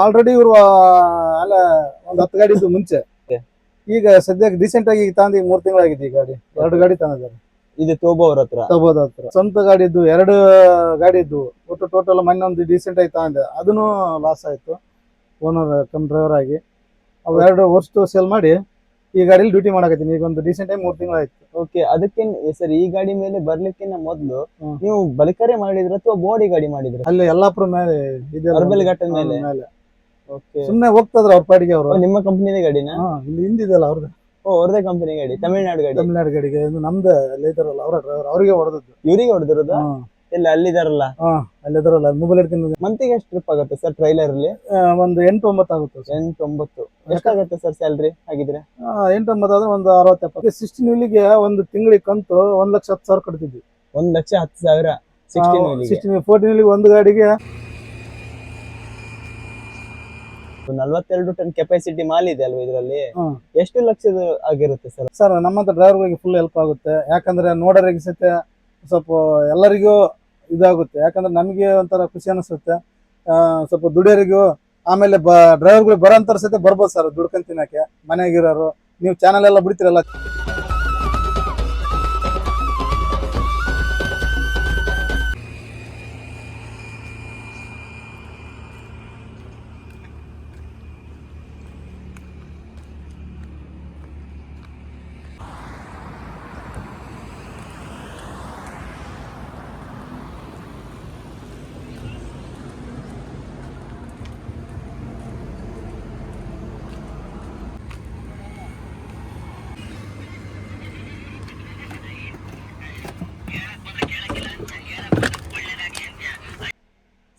Already ಇವರು ಅಲ್ಲ ಒಂದ್ 10 ಗಾಡಿ ಇದ್ದು ಮುಂಚೆ. ಈಗ ಸದ್ಯಕ್ಕೆ ರೀಸೆಂಟ್ ಆಗಿ ತಂದು 3 ತಿಂಗಳಾಗಿದೆ ಈ ಗಾಡಿ. 2 ಗಾಡಿ ತಂದಿದ್ದಾರೆ. ಇದು ತೋಬೋ ಅವ್ರ ಹತ್ರ. ತಗೋದ ಹತ್ರ ಸ್ವಂತ ಗಾಡಿ ಇದ್ದು 2 ಗಾಡಿ ಇದ್ದು ಒಟ್ಟು ಟೋಟಲ್ ಮೊನ್ನೆ ಒಂದು ರೀಸೆಂಟ್ ಆಗಿ ತಗೊಂಡೆ, ಅದನ್ನು ಲಾಸ್ ಆಯ್ತು. ಓನರ್ ಕಮ್ ಡ್ರೈವರ್ ಆಗಿ ಅವು 2 ವರ್ಷ ಸೇಲ್ ಮಾಡಿ ಈ ಗಾಡಿಲಿ ಡ್ಯೂಟಿ ಮಾಡಕತ್ತೀನಿ. ಈಗ ಒಂದು ರೀಸೆಂಟ್ ಆಗಿ 3 ತಿಂಗಳಾಯ್ತು. ಓಕೆ, ಅದಕ್ಕೆ ಸರ್ ಈ ಗಾಡಿ ಮೇಲೆ ಬರ್ಲಿಕ್ಕಿಂತ ಮೊದಲು ನೀವು ಬಲಕರೆ ಮಾಡಿದ್ರ ಅಥವಾ ಬೋಡಿ ಗಾಡಿ ಮಾಡಿದ್ರ? ಅಲ್ಲಿ ಯಲ್ಲಾಪುರ ಮೇಲೆ ಇದೆ, ಅರ್ಬಲ್ ಘಟ್ಟದ ಮೇಲೆ. ಓಕೆ, ಸುಮ್ನೆ ಹೋಗ್ತದ್ರ ಅವ್ರ ಪಾಡಿಗೆ ಅವರು. ನಿಮ್ಮ ಕಂಪನಿನೇ ಗಾಡಿನ? ಇಲ್ಲಿ ಹಿಂದಿದೆಲ್ಲ ಅವ್ರದ್ದು. ಅವ್ರದೇ ಕಂಪನಿ ಗಾಡಿ, ತಮಿಳ್ನಾಡು ಗಾಡಿ. ತಮಿಳ್ನಾಡು ಗಾಡಿಗೆ ನಮ್ದು ಅಲ್ಲಿ ಇದಾರಲ್ಲ ಅವರ ಡ್ರೈವರ್, ಅವ್ರಿಗೆ ಹೊಡೆದದ್ದು. ಇವ್ರಿಗೆ ಹೊಡೆದಿರೋದ? ಇಲ್ಲ ಅಲ್ಲಿದಾರಲ್ಲ. ಅಲ್ಲಿದಾರಲ್ಲ ಮೊಬೈಲ್ ಇಟ್ಕೊಂಡು. ಮಂತಿಗೆ ಎಷ್ಟು ಟ್ರಿಪ್ ಆಗುತ್ತೆ ಸರ್ ಟ್ರೈಲರ್ ಅಲ್ಲಿ? ಒಂದು 8-9 ಆಗುತ್ತೆ. 8-9 ಎಷ್ಟಾಗುತ್ತೆ ಸರ್ ಸ್ಯಾಲ್ರಿ ಆಗಿದ್ರೆ? 8-9 ಆದ್ರೆ ಒಂದು 60-70. 16 ವೀಲಿಗೆ ಒಂದು ತಿಂಗಳಿಗೆ ಕಂತು 1,10,000 ಕಟ್ತಿದ್ವಿ. 1,10,000 16 14 ವೀಲಿಗೆ ಒಂದು ಗಾಡಿಗೆ 42 ಟನ್ ಕೆಪಾಸಿಟಿ ಮಾಲ್ ಇದೆ ಅಲ್ವಾ ಇದರಲ್ಲಿ? ಎಷ್ಟು ಲಕ್ಷದ ಆಗಿರುತ್ತೆ ಸರ್? ಸರ್ ನಮ್ಮಂತ ಡ್ರೈವರ್ಗಳಿಗೆ ಫುಲ್ ಹೆಲ್ಪ್ ಆಗುತ್ತೆ. ಯಾಕಂದ್ರೆ ನೋಡೋರಿಗೆ ಸಹಿತ ಸ್ವಲ್ಪ ಎಲ್ಲರಿಗೂ ಇದಾಗುತ್ತೆ. ಯಾಕಂದ್ರೆ ನಮಗೆ ಒಂಥರ ಖುಷಿ ಅನಿಸುತ್ತೆ, ಸ್ವಲ್ಪ ದುಡಿಯೋರಿಗೂ. ಆಮೇಲೆ ಡ್ರೈವರ್ಗಳು ಬರೋಂತರ ಸಹಿತ ಬರ್ಬೋದು ಸರ್ ದುಡ್ಕೊಂಡ್ ತಿನ್ನಕ್ಕೆ. ಮನೆಯಾಗಿರೋರು ನೀವು ಚಾನಲ್ ಎಲ್ಲ ಬಿಡ್ತೀರಲ್ಲ.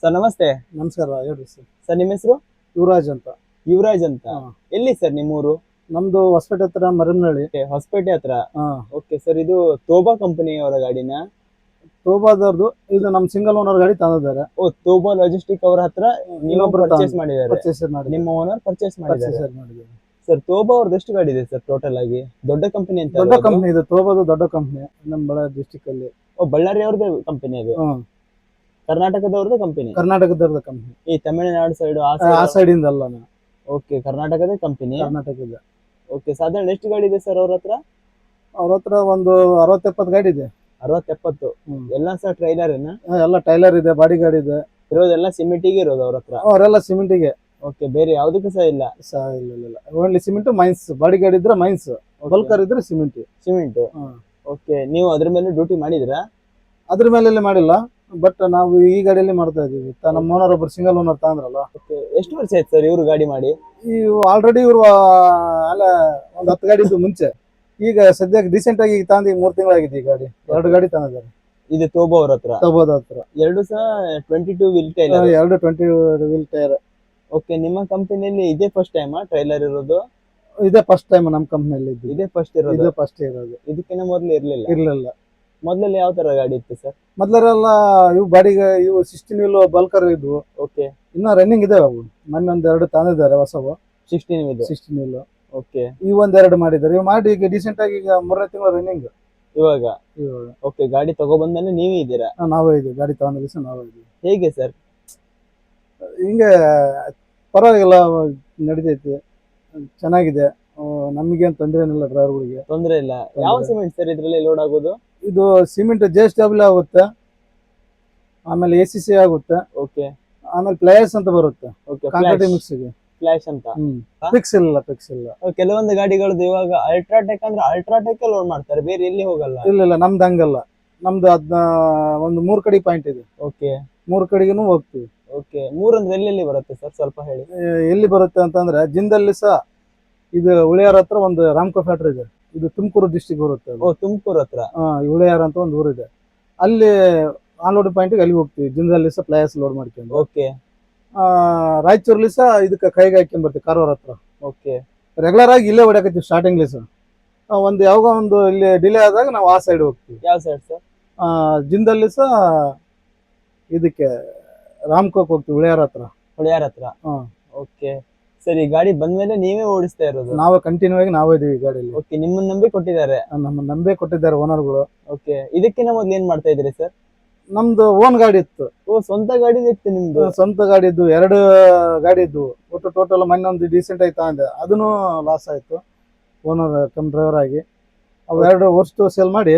ಸರ್ ನಮಸ್ತೆ. ನಮಸ್ಕಾರ, ಹೇಳ್ರಿ ಸರ್. ಸರ್ ನಿಮ್ಮ ಹೆಸರು? ಯುವರಾಜ್ ಅಂತ. ಯುವರಾಜ್ ಅಂತ. ಎಲ್ಲಿ ಸರ್ ನಿಮ್ಮೂರು? ನಮ್ದು ಹೊಸಪೇಟೆ ಹತ್ರ ಮರನಹಳ್ಳಿ. ಹೊಸಪೇಟೆ ಹತ್ರ. ಓಕೆ ಸರ್, ಇದು ತೋಬಾ ಕಂಪನಿ ಅವರ ಗಾಡಿನ? ತೋಬಾದವ್ರದ್ದು. ಇದು ನಮ್ ಸಿಂಗಲ್ ಓನರ್ ಗಾಡಿ ತಂದಿದ್ದಾರೆ. ಓ, ತೋಬಾ ಲಾಜಿಸ್ಟಿಕ್ ಅವರ ಹತ್ರ ನೀವು ಪರ್ಚೇಸ್ ಮಾಡಿದ್ದಾರೆ? ನಿಮ್ಮ ಓನರ್ ಪರ್ಚೇಸ್ ಮಾಡಿದ್ದಾರೆ. ಸರ್ ತೋಬಾ ಅವ್ರದ್ದು ಎಷ್ಟು ಗಾಡಿ ಇದೆ ಸರ್ ಟೋಟಲ್ ಆಗಿ? ದೊಡ್ಡ ಕಂಪನಿ ಅಂತ? ದೊಡ್ಡ ಕಂಪನಿ ಇದು, ತೋಬಾದು ದೊಡ್ಡ ಕಂಪನಿ ನಮ್ಮ ಬಳ್ಳಾರಿ ಡಿಸ್ಟಿಕ್ ಅಲ್ಲಿ. ಓ, ಬಳ್ಳಾರಿ ಅವ್ರದ್ದು ಕಂಪನಿ ಅದು? ಕರ್ನಾಟಕದವ್ರದ್ದು ಕಂಪನಿ? ಕರ್ನಾಟಕದವ್ರದ್ದು ಕಂಪನಿ. ಈ ತಮಿಳುನಾಡು ಸೈಡ್ ಆ ಸೈಡ್ ಇಂದ ಅಲ್ಲ. ಓಕೆ, ಕರ್ನಾಟಕದ ಕಂಪನಿ. ಕರ್ನಾಟಕದ. ಓಕೆ, ಸಾಧಾರಣ ಎಷ್ಟು ಗಾಡಿ ಇದೆ ಸರ್ ಅವ್ರ ಹತ್ರ? ಅವ್ರ ಹತ್ರ ಒಂದು 60-70 ಗಾಡಿ ಇದೆ. 60-70 ಎಲ್ಲ ಸರ್ ಟ್ರೈಲರ್? ಎಲ್ಲ ಟೈಲರ್ ಇದೆ, ಬಾಡಿ ಗಾಡಿ ಇದೆ. ಇರೋದೆಲ್ಲ ಸಿಮೆಂಟಿಗೆ ಇರೋದು ಅವ್ರ ಹತ್ರ? ಅವರೆಲ್ಲ ಸಿಮೆಂಟಿಗೆ. ಓಕೆ, ಬೇರೆ ಯಾವ್ದಕ್ಕೂ ಸಹ ಇಲ್ಲ? ಇಲ್ಲ, ಓನ್ಲಿ ಸಿಮೆಂಟ್, ಮೈನ್ಸ್. ಬಾಡಿ ಗಾಡಿ ಇದ್ರೆ ಮೈನ್ಸ್, ಬಲ್ಕರ್ ಇದ್ರೆ ಸಿಮೆಂಟ್. ಓಕೆ, ನೀವು ಅದ್ರ ಮೇಲೆ ಡ್ಯೂಟಿ ಮಾಡಿದ್ರಾ? ಅದ್ರ ಮೇಲೆ ಮಾಡಿಲ್ಲ, ಬಟ್ ನಾವು ಈ ಗಾಡಿಯಲ್ಲಿ ಮಾಡ್ತಾ ಇದೀವಿ. ನಮ್ಮ ಓನರ್ ಒಬ್ರು ಸಿಂಗಲ್ ಓನರ್ ತಂದ್ರಲ್ಲ. ಎಷ್ಟು ವರ್ಷ ಆಯ್ತು ಸರ್ ಇವ್ರು ಗಾಡಿ ಮಾಡಿ? ಆಲ್ರೆಡಿ ಇವರು ಅಲ್ಲ ಒಂದ್ 10 ಗಾಡಿ ಇದ್ದು ಮುಂಚೆ. ಈಗ ಸದ್ಯಕ್ಕೆ ರೀಸೆಂಟ್ ಆಗಿ ತಂದು 3 ತಿಂಗಳಾಗಿದೆ ಈ ಗಾಡಿ. 2 ಗಾಡಿ ತಂದಿದ್ದಾರೆ. ಇದು ತೋಬಾ ಅವ್ರ ಹತ್ರ? ತೋಬಾದ ಹತ್ರ. 2 ಸಹ 22 wheel tyre? 2 20 wheel tyre. Okay, ನಿಮ್ಮ ಕಂಪನಿಯಲ್ಲಿ ಇದೇ ಫಸ್ಟ್ ಟೈಮ್ ಟ್ರೈಲರ್ ಇರೋದು? ಇದೇ ಫಸ್ಟ್ ಟೈಮ್ ನಮ್ಮ ಕಂಪನಿಯಲ್ಲಿ. ಇದೇ ಫಸ್ಟ್ ಇರೋದು? ಇದೇ ಫಸ್ಟ್ ಇರೋದು. ಇದಕ್ಕಿಂತ ಮೊದಲು ಇರ್ಲಿಲ್ಲ? ಮೊದಲಲ್ಲಿ ಯಾವ ತರ ಗಾಡಿ ಇತ್ತು ಸರ್? ಮೊದಲೆಲ್ಲ ಇವು ಬಾಡಿಗೆ ಇವು 16 ವೀಲ್ ಬಲ್ಕರ್ ಇದ್ವು. ಓಕೆ, ಇನ್ನ ರನ್ನಿಂಗ್ ಇದೆ ಅವು. ಮೊನ್ನೆ 2 ತಂದಿದ್ದಾರೆ ಹೊಸವು 16 ವೀಲ್. ಓಕೆ, ಈ 1-2 ಮಾಡಿದ್ದಾರೆ. ಇವು ಮಾಡಿ ಈಗ ರೀಸೆಂಟ್ ಆಗಿ ಈಗ 3ನೇ ತಿಂಗಳ ರನ್ನಿಂಗ್ ಇವಾಗ. ಓಕೆ, ಗಾಡಿ ತಗೊಬಂದ್ಮೇಲೆ ನೀವೇ ಇದ್ದೀರಾ? ನಾವೇ ಇದ್ದೀವಿ, ಗಾಡಿ ತಗೊಂಡ ದಿವಸ ನಾವೇ ಇದ್ದೀವಿ. ಹೇಗೆ ಸರ್? ಹಿಂಗೆ ಪರವಾಗಿಲ್ಲ, ನಡಿತೈತಿ, ಚೆನ್ನಾಗಿದೆ. ನಮಗೆ ಏನು ತೊಂದರೆ ಏನಿಲ್ಲ, ಡ್ರೈವರ್ಗಳಿಗೆ ತೊಂದರೆ ಇಲ್ಲ. ಯಾವ ಸಿಮೆಂಟ್ ಸರ್ ಇದ್ರಲ್ಲಿ ಲೋಡ್ ಆಗೋದು? ಇದು ಸಿಮೆಂಟ್ JSW ಆಗುತ್ತೆ, ಆಮೇಲೆ ACC ಆಗುತ್ತೆ. ಓಕೆ, ಆಮೇಲೆ ಪ್ಲೇಯರ್ಸ್ ಅಂತ ಬರುತ್ತೆ. ಕಾಂಕ್ರೀಟ್ ಮಿಕ್ಸ್ ಇದೆ. ಫ್ಲಾಶ್ ಅಂತ ಫಿಕ್ಸ್ ಇಲ್ಲ. ಕೆಲವೊಂದು ಗಾಡಿಗಳದ್ದು ಇವಾಗ ಅಲ್ಟ್ರಾಟೆಕ್ ಅಂದ್ರೆ ಅಲ್ಟ್ರಾಟೆಕ್ ಲೋಡ್ ಮಾಡ್ತಾರೆ, ಬೇರೆ ಎಲ್ಲಿ ಹೋಗಲ್ಲ? ಇಲ್ಲ, ನಮ್ದು ಹಂಗಲ್ಲ. ನಮ್ದು ಒಂದು 3 ಕಡೆ ಪಾಯಿಂಟ್ ಇದೆ. ಓಕೆ, 3 ಕಡೆಗೂ ಹೋಗ್ತೀವಿ. ಓಕೆ, 3 ಅಂದ್ರೆ ಎಲ್ಲೆಲ್ಲಿ ಬರುತ್ತೆ ಸರ್ ಸ್ವಲ್ಪ ಹೇಳಿ? ಎಲ್ಲಿ ಬರುತ್ತೆ ಅಂತಂದ್ರೆ ಜಿಂದಲ್ಲಿ ಸಹ ಇದು ಉಳಿಯಾರ ಹತ್ರ ಒಂದು ರಾಮ್ಕೋ ಫ್ಯಾಕ್ಟ್ರಿ ಇದೆ. ಇದು ತುಮಕೂರು ಡಿಸ್ಟಿಕ್ ಬರುತ್ತೆ. ಓ, ತುಮಕೂರು ಹತ್ರ ಉಳಿಯಾರ ಅಂತ ಒಂದು ಊರಿದೆ. ಅಲ್ಲಿ ಆನ್ಲೋಡ್ ಪಾಯಿಂಟ್ ಅಲ್ಲಿ ಹೋಗ್ತೀವಿ. ಜಿಂದಲ್ಲಿ ಸಹ ಪ್ಲೇಯರ್ಸ್ ಲೋಡ್ ಮಾಡ್ಕೊಂಡು. ಓಕೆ, ರಾಯಚೂರ್ಲಿ ಸಹ ಇದಕ್ಕೆ ಕೈಗೆ ಹಾಕೊಂಡ್ ಬರ್ತೀವಿ, ಕಾರವಾರ ಹತ್ರ. ಓಕೆ, ರೆಗ್ಯುಲರ್ ಆಗಿ ಇಲ್ಲೇ ಹೊಡ್ಯಾಕತ್ತೀವಿ ಸ್ಟಾರ್ಟಿಂಗ್ಲಿ ಸಹ. ಒಂದು ಯಾವಾಗ ಒಂದು ಇಲ್ಲಿ ಡಿಲೇ ಆದಾಗ ನಾವು ಆ ಸೈಡ್ ಹೋಗ್ತೀವಿ. ಯಾವ ಸೈಡ್ ಸರ್? ಜಿಂದಲ್ಲಿ ಸಹ ಇದಕ್ಕೆ ರಾಮ್ಕೋಕ್ ಹೋಗ್ತೀವಿ, ಉಳಿಯಾರ ಹತ್ರ. ಓಕೆ ಸರ್, ಈ ಗಾಡಿ ಬಂದ್ಮೇಲೆ ನೀವೇ ಓಡಿಸ್ತಾ ಇರೋದು? ನಾವೇ ಕಂಟಿನ್ಯೂ ಆಗಿ ನಾವೇ ಇದೀವಿ ಈ ಗಾಡಿಯಲ್ಲಿ. ಓಕೆ, ನಿಮ್ಮನ್ನ ನಂಬಿ ಕೊಟ್ಟಿದ್ದಾರೆ? ನಮ್ಮ ನಂಬೇ ಕೊಟ್ಟಿದ್ದಾರೆ ಓನರ್ಗಳು. ಓಕೆ, ಇದಕ್ಕಿಂತ ಮೊದ್ಲು ಏನ್ ಮಾಡ್ತಾ ಇದ್ರಿ ಸರ್? ನಮ್ದು ಓನ್ ಗಾಡಿ ಇತ್ತು. ಓ, ಸ್ವಂತ ಗಾಡಿ ಇತ್ತು ನಿಮ್ದು? ಸ್ವಂತ ಗಾಡಿ ಇದ್ದು, 2 ಗಾಡಿ ಇದ್ವು. ಒಟ್ಟು ಟೋಟಲ್ ಮೊನ್ನೆ ಒಂದು ಡೀಸೆಂಟ್ ಆಗಿ ತಗೊಂಡೆ, ಅದನ್ನು ಲಾಸ್ ಆಯ್ತು ಓನರ್ ಕಮ್ ಡ್ರೈವರ್ ಆಗಿ. ಅವು 2 ವರ್ಷ ಸೇಲ್ ಮಾಡಿ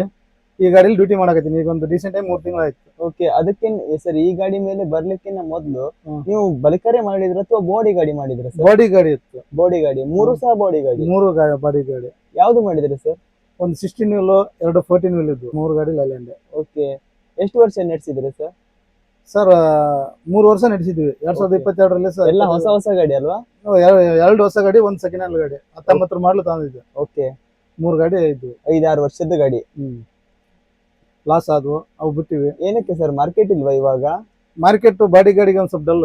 ಈ ಗಾಡಿಲಿ ಡ್ಯೂಟಿ ಮಾಡಕತ್ತೀನಿ. ಈಗ ಒಂದು ಡೀಸೆಂಟ್ ಆಗಿ 3 ತಿಂಗಳಾಯ್ತು. ಓಕೆ, ಅದಕ್ಕೆ ಸರ್ ಈ ಗಾಡಿ ಮೇಲೆ ಬರ್ಲಿಕ್ಕಿಂತ ಮೊದ್ಲು ನೀವು ಬಲಿಕರೆ ಮಾಡಿದ್ರ ಅಥವಾ ಬೋಡಿ ಗಾಡಿ ಮಾಡಿದ್ರ ಸರ್? ಬಾಡಿ ಗಾಡಿ ಇತ್ತು. ಬೋಡಿ ಗಾಡಿ, 3 ಸಹ ಬೋಡಿ ಗಾಡಿ? 3 ಬಾಡಿ ಗಾಡಿ. ಯಾವ್ದು ಮಾಡಿದ್ರಿ ಸರ್? ಒಂದು 16 ವೀಲ್, 2 14 ವೀಲ್ ಇದ್ವು, 3 ಗಾಡಿ ಲೈಲ್ಯಾಂಡ್. ಓಕೆ, ಎಷ್ಟು ವರ್ಷ ನಡೆಸಿದ್ರಿ ಸರ್? ಸರ್ 3 ವರ್ಷ ನಡೆಸಿದ್ವಿ 2022ರಲ್ಲಿ ಸರ್. ಎಲ್ಲ ಹೊಸ ಹೊಸ ಗಾಡಿ ಅಲ್ವಾ? 2 ಹೊಸ ಗಾಡಿ, 1 ಸೆಕೆಂಡ್ ಹ್ಯಾಂಡ್ ಗಾಡಿ, 19 ಮಾಡಲು ತಂದಿದ್ದೆ. ಓಕೆ, 3 ಗಾಡಿ ಇದ್ವು. 5-6 ವರ್ಷದ ಗಾಡಿ. ಲಾಸ್ ಆದ್ವು, ಅವು ಬಿಟ್ಟಿವಿ. ಏನಕ್ಕೆ ಸರ್, ಮಾರ್ಕೆಟ್ ಇಲ್ವಾ ಇವಾಗ? ಮಾರ್ಕೆಟ್ ಬಾಡಿ ಗಾಡಿಗೆ ಒಂದ್ ಸ್ವಲ್ಪ ಡಲ್.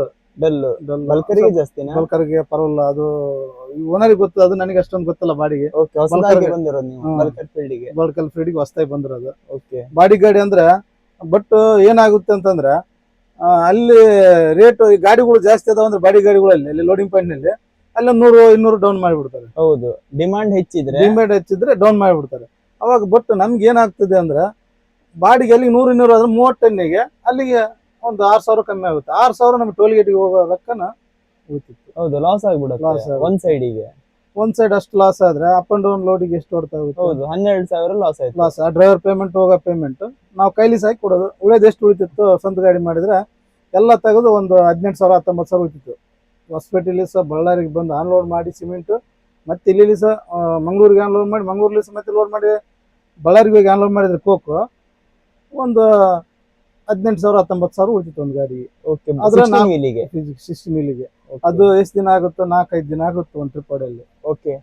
ಬಲ್ಕರಿಗೆ ಜಾಸ್ತಿನಾ? ಬಲ್ಕರ್ಗೆ ಪರವಲ್ಲ, ಅದು ಓನರಿಗೆ ಗೊತ್ತು, ಅದು ನನಗೆ ಅಷ್ಟೊಂದು ಗೊತ್ತಲ್ಲ ಬಾಡಿಗೆ. ಓಕೆ, ಹೊಸದಾಗಿ ಬಂದಿರೋದು ನೀವು ಬಲ್ಕರ್ ಫೀಲ್ಡಿಗೆ? ಬಲ್ಕರ್ ಫೀಲ್ಡಿಗೆ ಹೊಸದಾಗಿ ಬಂದಿರೋದು. ಓಕೆ, ಬಾಡಿ ಗಾಡಿ ಅಂದ್ರೆ ಬಟ್ ಏನಾಗುತ್ತೆ ಅಂತಂದ್ರೆ ಅಲ್ಲಿ ರೇಟ್ ಈ ಗಾಡಿಗಳು ಜಾಸ್ತಿ ಅದಾವ ಅಂದ್ರೆ ಬಾಡಿ ಗಾಡಿಗಳಲ್ಲಿ ಅಲ್ಲಿ ಲೋಡಿಂಗ್ ಪಾಯಿಂಟ್ ನಲ್ಲಿ ಅಲ್ಲಿ 100-200 ಡೌನ್ ಮಾಡಿಬಿಡ್ತಾರೆ. ಹೌದು, ಡಿಮಾಂಡ್ ಹೆಚ್ಚಿದ್ರೆ ಡೌನ್ ಮಾಡಿಬಿಡ್ತಾರೆ. ಅವಾಗ ಬಟ್ ನಮ್ಗೆ ಏನಾಗ್ತದೆ ಅಂದ್ರೆ ಬಾಡಿಗೆ ಅಲ್ಲಿ 100-200 ಆದ್ರೆ 30 ಟನ್ನಿಗೆ ಅಲ್ಲಿಗೆ ಒಂದು 6,000 ಕಮ್ಮಿ ಆಗುತ್ತೆ. 6,000 ನಮ್ಗೆ ಟೋಲ್ ಗೇಟಿಗೆ ಹೋಗೋ ಲೆಕ್ಕನ ಉಳಿತಿತ್ತು. ಹೌದು, ಲಾಸ್ ಆಗ್ಬಿಡುತ್ತೆ ಒಂದ್ ಸೈಡಿಗೆ. ಒಂದ್ ಸೈಡ್ ಅಷ್ಟು ಲಾಸ್ ಆದ್ರೆ ಅಪ್ ಅಂಡ್ ಡೌನ್ ಲೋಡಿಗೆ ಎಷ್ಟು ಹೊಡ್ತಾ ಹೋಗುತ್ತೆ? ಹೌದು, 12,000 ಲಾಸ್ ಆಯ್ತು. ಲಾಸ್. ಆ ಡ್ರೈವರ್ ಪೇಮೆಂಟ್, ಹೋಗೋ ಪೇಮೆಂಟ್ ನಾವು ಕೈಲಿ ಸಾಕಿ ಕೊಡೋದು. ಉಳಿಯೋದು ಎಷ್ಟು ಉಳಿತಿತ್ತು? ಸ್ವಂತ ಗಾಡಿ ಮಾಡಿದ್ರೆ ಎಲ್ಲ ತೆಗೆದು ಒಂದು 18,000-19,000 ಉಳಿತಿತ್ತು. ಹೊಸಪೇಟೆಲಿ ಸಹ ಬಳ್ಳಾರಿಗೆ ಬಂದು ಆನ್ಲೋಡ್ ಮಾಡಿ ಸಿಮೆಂಟ್, ಮತ್ತೆ ಇಲ್ಲಿ ಸಹ ಮಂಗಳೂರಿಗೆ ಆನ್ಲೋಡ್ ಮಾಡಿ, ಮಂಗಳೂರಲ್ಲಿ ಸಹ ಮತ್ತೆ ಲೋಡ್ ಮಾಡಿ ಬಳ್ಳಾರಿಗೆ ಹೋಗಿ ಆನ್ಲೋಡ್ ಮಾಡಿದ್ರೆ ಕೋಕು ಒಂದು 18,000-19,000 ಉಳಿತಿತ್ತು ಒಂದು ಗಾಡಿಗೆ. ಓಕೆ, 16 ವೀಲಿಗೆ. ಅದು ಎಷ್ಟು ದಿನ ಆಗುತ್ತೋ? 4-5 ದಿನ ಆಗುತ್ತೆ ಒಂದು ಟ್ರಿಪ್ ಹೊಡೆಯಲ್ಲಿ. ಓಕೆ,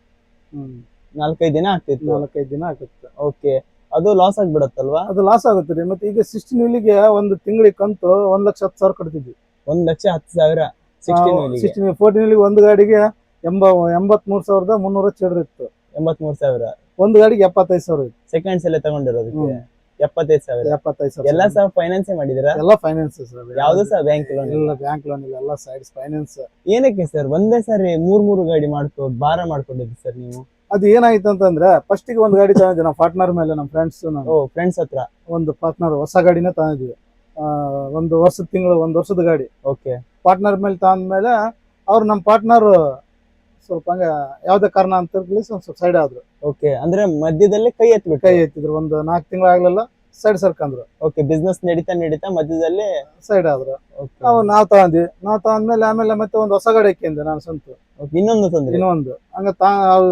4-5 ದಿನ ಆಗ್ತಿತ್ತು? 4-5 ದಿನ ಆಗುತ್ತೆ. ಓಕೆ, ಅದು ಲಾಸ್ ಆಗ್ಬಿಡತ್ತಲ್ವಾ? ಅದು ಲಾಸ್ ಆಗುತ್ತೆ ರೀ. ಮತ್ತೆ ಈಗ 16 ವೀಲಿಗೆ ಒಂದು ತಿಂಗಳಿಗೆ ಕಂತು 1,10,000 ಕಟ್ತಿದ್ವಿ. 1,10,000 16 14 ವೀಲಿಗೆ ಒಂದು ಗಾಡಿಗೆ 83,300 ಚಿಲ್ಲರೆ ಇತ್ತು. 83,000 ಒಂದು ಗಾಡಿಗೆ 75,000 ಇತ್ತು. ಸೆಕೆಂಡ್ಸ್ ಎಲ್ಲ ತಗೊಂಡಿರೋದಕ್ಕೆ 75,000. ಎಲ್ಲ ಸಹ ಫೈನಾನ್ಸ್ ಮಾಡಿದಿರಾ? ಎಲ್ಲ ಫೈನಾನ್ಸ್ ಸರ್. ಯಾವ್ದು ಸಹ ಬ್ಯಾಂಕ್ ಲೋನ್ ಇಲ್ಲ? ಬ್ಯಾಂಕ್ ಲೋನ್ ಇಲ್ಲ, ಎಲ್ಲ ಸೈಡ್ಸ್ ಫೈನಾನ್ಸ್. ಏನಕ್ಕೆ ಸರ್ ಒಂದೇ ಸಾರಿ 3 ಗಾಡಿ ಭಾರ ಮಾಡ್ಕೊಂಡಿದ್ರಿ ಸರ್ ನೀವು? ಅದು ಏನಾಯ್ತು ಅಂತಂದ್ರೆ ಫಸ್ಟ್ ಗೆ ಒಂದು ಗಾಡಿ ತಗೊಂಡಿದ್ವಿ ನಮ್ಮ ಪಾರ್ಟ್ನರ್ ಮೇಲೆ, ನಮ್ಮ ಫ್ರೆಂಡ್ಸ್ ಹತ್ರ ಒಂದು ಪಾರ್ಟ್ನರ್ ಹೊಸ ಗಾಡಿನ ತಗೊಂಡಿದ್ವಿ. ಒಂದು ವರ್ಷದ ಗಾಡಿ. ಓಕೆ, ಪಾರ್ಟ್ನರ್ ಮೇಲೆ ತಗೊಂಡ್ಮೇಲೆ ಅವ್ರು ನಮ್ಮ ಪಾರ್ಟ್ನರ್ ಸ್ವಲ್ಪ ಹಂಗ ಯಾವ್ದೇ ಕಾರಣ ಅಂತ ಸ್ವಲ್ಪ ಸೈಡ್ ಆದ್ರು. ಓಕೆ, ಅಂದ್ರೆ ಮಧ್ಯದಲ್ಲಿ ಕೈ ಎತ್ತಿದ್ರು. ಒಂದು 4 ತಿಂಗಳಾಗ್ಲಿಲ್ಲ, ಸೈಡ್ ಸರ್ಕಂದ್ರು. ಓಕೆ, ಬಿಸ್ನೆಸ್ ನಡೀತಾ ಮಧ್ಯದಲ್ಲಿ ಸೈಡ್ ಆದ್ರು. ನಾವ್ ತಗೊಂಡ್ಮೇಲೆ ಆಮೇಲೆ ಮತ್ತೆ ಒಂದು ಹೊಸ ಗಾಡಿ ಹಾಕಿಂದೆ ನಾನು ಸ್ವಂತ. ಇನ್ನೊಂದು ಹಂಗ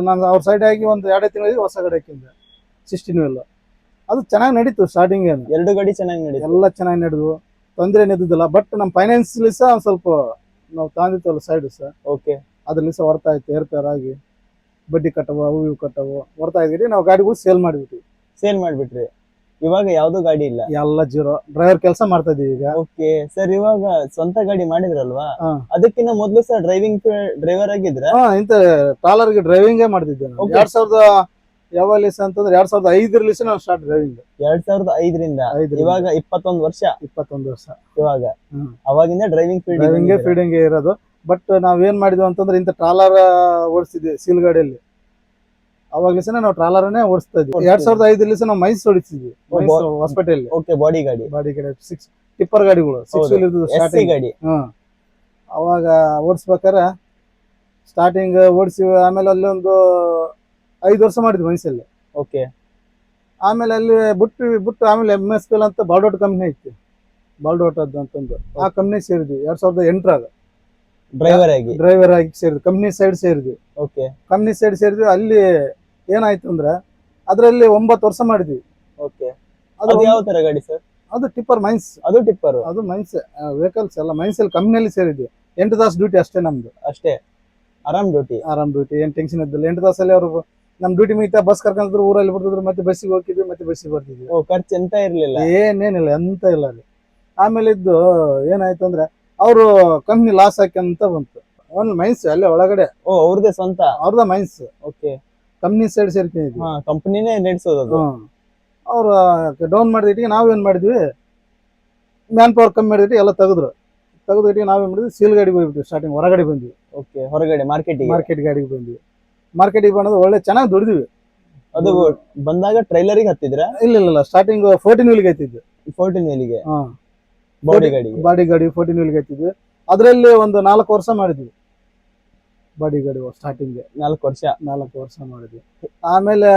ನಾನು ಅವ್ರ ಸೈಡ್ ಆಗಿ ಒಂದು 2 ತಿಂಗಳಿಗೆ ಹೊಸ ಗಾಡಿ ಹಾಕಿಂದೆ 16 ವೀಲ್. ಅದು ಚೆನ್ನಾಗಿ ನಡೀತು ಸ್ಟಾರ್ಟಿಂಗ್. 2 ಗಾಡಿ ಚೆನ್ನಾಗಿ ನಡೀತು, ಎಲ್ಲ ಚೆನ್ನಾಗಿ ನಡೆದು, ತೊಂದರೆ ಏನಿದ್ದಿಲ್ಲ. ಬಟ್ ನಮ್ಮ ಫೈನಾನ್ಸ್ ಸಹ ಒಂದ್ ಸ್ವಲ್ಪ ನಾವು ತಗೊಂಡಿತ್ತಲ್ಲ ಸೈಡ್ ಸಹ, ಓಕೆ, ಅದ್ರಲ್ಲಿ ಸಹ ಹೊರ್ತಾ ಇತ್ತು. ಏರ್ಪೇರ್ ಆಗಿ ಬಡ್ಡಿ ಕಟ್ಟವು, ಅವು ಇವು ಕಟ್ಟವು ಹೊರ್ತಾ ಇದ್ರಿ. ನಾವು ಗಾಡಿಗಳು ಸೇಲ್ ಮಾಡಿಬಿಟ್ರಿ. ಇವಾಗ ಯಾವ್ದು ಗಾಡಿ ಇಲ್ಲ, ಎಲ್ಲ ಜೀರೋ. ಡ್ರೈವರ್ ಕೆಲಸ ಮಾಡ್ತಾ ಇದೀವಿ ಈಗ. ಓಕೆ ಸರ್, ಇವಾಗ ಸ್ವಂತ ಗಾಡಿ ಮಾಡಿದ್ರಲ್ವಾ, ಅದಕ್ಕಿಂತ ಮೊದ್ಲು ಸರ್ ಡ್ರೈವರ್ ಆಗಿದ್ರ? ಇಂತ ಟ್ರಾಲರ್ ಗೆ ಡ್ರೈವಿಂಗ್ ಮಾಡ್ತಿದ್ದೆ ನಾನು. 2000 ಯಾವಲ್ಲಿ ಅಂತಂದ್ರೆ 2005ರಲ್ಲಿ ನಾನು ಸ್ಟಾರ್ಟ್ ಡ್ರೈವಿಂಗ್. 2005ರಿಂದ ಇವಾಗ 21 ವರ್ಷ ಇವಾಗ. ಅವಾಗಿಂದ ಡ್ರೈವಿಂಗ್ ಫೀಲ್ಡಿಂಗ್ ಇರೋದು. ಬಟ್ ನಾವೇನ್ ಮಾಡಿದ್ವಿ ಅಂತಂದ್ರೆ ಇಂತ ಟ್ರಾಲರ್ ಓಡಿಸ್ತಿದ್ವಿ ಸೀಲ್ ಗಾಡಿಯಲ್ಲಿ. ಅವಾಗ್ಲಿಸ ನಾವು ಟ್ರಾಲರ್ನೇ ಓಡಿಸ್ತಾ ಇದ್ವಿ. 2005ರಲ್ಲಿ ನಾವು ಮೈನ್ಸ್ ಓಡಿಸ್ತಿದ್ವಿ ಹಾಸ್ಪಿಟಲ್. ಓಕೆ, ಬಾಡಿ ಗಾಡಿ 6 ಟಿಪ್ಪರ್ ಗಾಡಿಗಳು 6 ವೀಲ್ ಇರ್ತದೆ ಗಾಡಿ. ಅವಾಗ ಓಡಿಸ್ಬೇಕಾರೆ ಸ್ಟಾರ್ಟಿಂಗ್ ಓಡಿಸಿವಿ. ಆಮೇಲೆ ಅಲ್ಲಿ ಒಂದು 5 ವರ್ಷ ಮಾಡಿದ್ವಿ ಮೈನ್ಸಲ್ಲಿ. ಓಕೆ, ಆಮೇಲೆ ಅಲ್ಲಿ ಬಿಟ್ಟು ಆಮೇಲೆ MSPL ಅಂತ ಬಾಲ್ಡೋಟ್ ಕಂಪ್ನಿ ಐತಿ, ಬಾಲ್ಡೋಟ್ ಅಂತಂದು ಆ ಕಂಪ್ನಿ ಸೇರಿದ್ವಿ 2008ರಾಗ. ಡ್ರೈವರ್ ಆಗಿ ಸೇರಿದ್ವಿ. ಕಂಪ್ನಿ ಸೈಡ್ ಸೇರಿದ್ವಿ. ಓಕೆ, ಕಂಪ್ನಿ ಸೈಡ್ ಸೇರಿದ್ವಿ. ಅಲ್ಲಿ ಏನಾಯ್ತು ಅಂದ್ರೆ ಅದರಲ್ಲಿ 9 ವರ್ಷ ಮಾಡಿದ್ವಿ. ಓಕೆ, ಅದು ಯಾವ ತರ ಗಾಡಿ ಸರ್? ಅದು ಟಿಪ್ಪರ್ ಮೈನ್ಸ್. ಅದು ಮೈನ್ಸ್ ವೆಹಿಕಲ್ಸ್ ಎಲ್ಲ ಮೈನ್ಸ್ ಅಲ್ಲಿ ಕಂಪ್ನಿಯಲ್ಲಿ ಸೇರಿದ್ವಿ. 8 ತಾಸು ಡ್ಯೂಟಿ ಅಷ್ಟೇ ನಮ್ದು. ಆರಾಮ್ ಡ್ಯೂಟಿ, ಏನ್ ಟೆನ್ಷನ್ ಇದ್ದಿಲ್ಲ. 8 ತಾಸಲ್ಲಿ ಅವರು ನಮ್ ಡ್ಯೂಟಿ ಮುಗಿತಾ ಬಸ್ ಕರ್ಕೊಂಡ್ರು, ಊರಲ್ಲಿ ಬಿಡ್ತಿದ್ರು, ಮತ್ತೆ ಬಸ್ಸಿಗೆ ಹೋಗಿದ್ವಿ, ಮತ್ತೆ ಬಸ್ಸಿಗೆ ಬರ್ತಿದ್ವಿ. ಖರ್ಚು ಎಂತ ಇರ್ಲಿಲ್ಲ, ಏನೇನಿಲ್ಲ, ಎಂತ ಇಲ್ಲ ಅಲ್ಲಿ. ಆಮೇಲೆ ಇದ್ದು ಏನಾಯ್ತು ಅಂದ್ರೆ ಅವರು ಕಂಪ್ನಿ ಲಾಸ್ ಹಾಕಂತ ಬಂತು. ಒಂದು ಮೈನ್ಸ್ ಅಲ್ಲೇ ಒಳಗಡೆ. ಅವ್ರದೇ ಸ್ವಂತ? ಅವ್ರದ ಮೈನ್ಸ್. ಓಕೆ, ಕಂಪ್ನಿ ಸೈಡ್ ಸೇರ್ಕೊಂಡಿದ್ವಿ. ಕಂಪ್ನಿನೇ ನಡೆಸೋದು. ಅವ್ರು ಡೌನ್ ಮಾಡಿದಿಟ್ಟಿಗೆ ನಾವೇನ್ ಮಾಡಿದ್ವಿ, ಮ್ಯಾನ್ ಪವರ್ ಕಮ್ಮಿ ಮಾಡಿದಿಟ್ಟು ಎಲ್ಲ ತೆಗೆದಿಟ್ಟಿಗೆ ನಾವೇನ್ ಮಾಡಿದ್ವಿ, ಸೀಲ್ ಗಾಡಿಗೆ ಹೋಗ್ಬಿಟ್ವಿ. ಸ್ಟಾರ್ಟಿಂಗ್ ಹೊರಗಡೆ ಬಂದ್ವಿ. ಓಕೆ, ಹೊರಗಡೆ ಮಾರ್ಕೆಟ್ ಗಾಡಿಗೆ ಬಂದ್ವಿ. ಮಾರ್ಕೆಟಿಗೆ ಬಂದು ಒಳ್ಳೆ ಚೆನ್ನಾಗಿ ದುಡಿದ್ವಿ. ಅದು ಬಂದಾಗ ಟ್ರೈಲರಿಗೆ ಹತ್ತಿದ್ರ? ಇಲ್ಲ, ಸ್ಟಾರ್ಟಿಂಗ್ 14 ವೀಲ್ಗೆ ಹತ್ತಿದ್ವಿ. 14 ವೀಲಿಗೆ ಹಾ ಬಾಡಿ ಗಾಡಿಗೆ. ಬಾಡಿ ಗಾಡಿ 14 ವೀಲ್ಗೆ ಎತ್ತಿದ್ವಿ. ಅದರಲ್ಲಿ ಒಂದು 4 ವರ್ಷ ಮಾಡಿದ್ವಿ ಬಾಡಿ ಗಾಡಿ ಸ್ಟಾರ್ಟಿಂಗ್ 4 ವರ್ಷ 4 ವರ್ಷ ಮಾಡಿದ್ವಿ. ಆಮೇಲೆ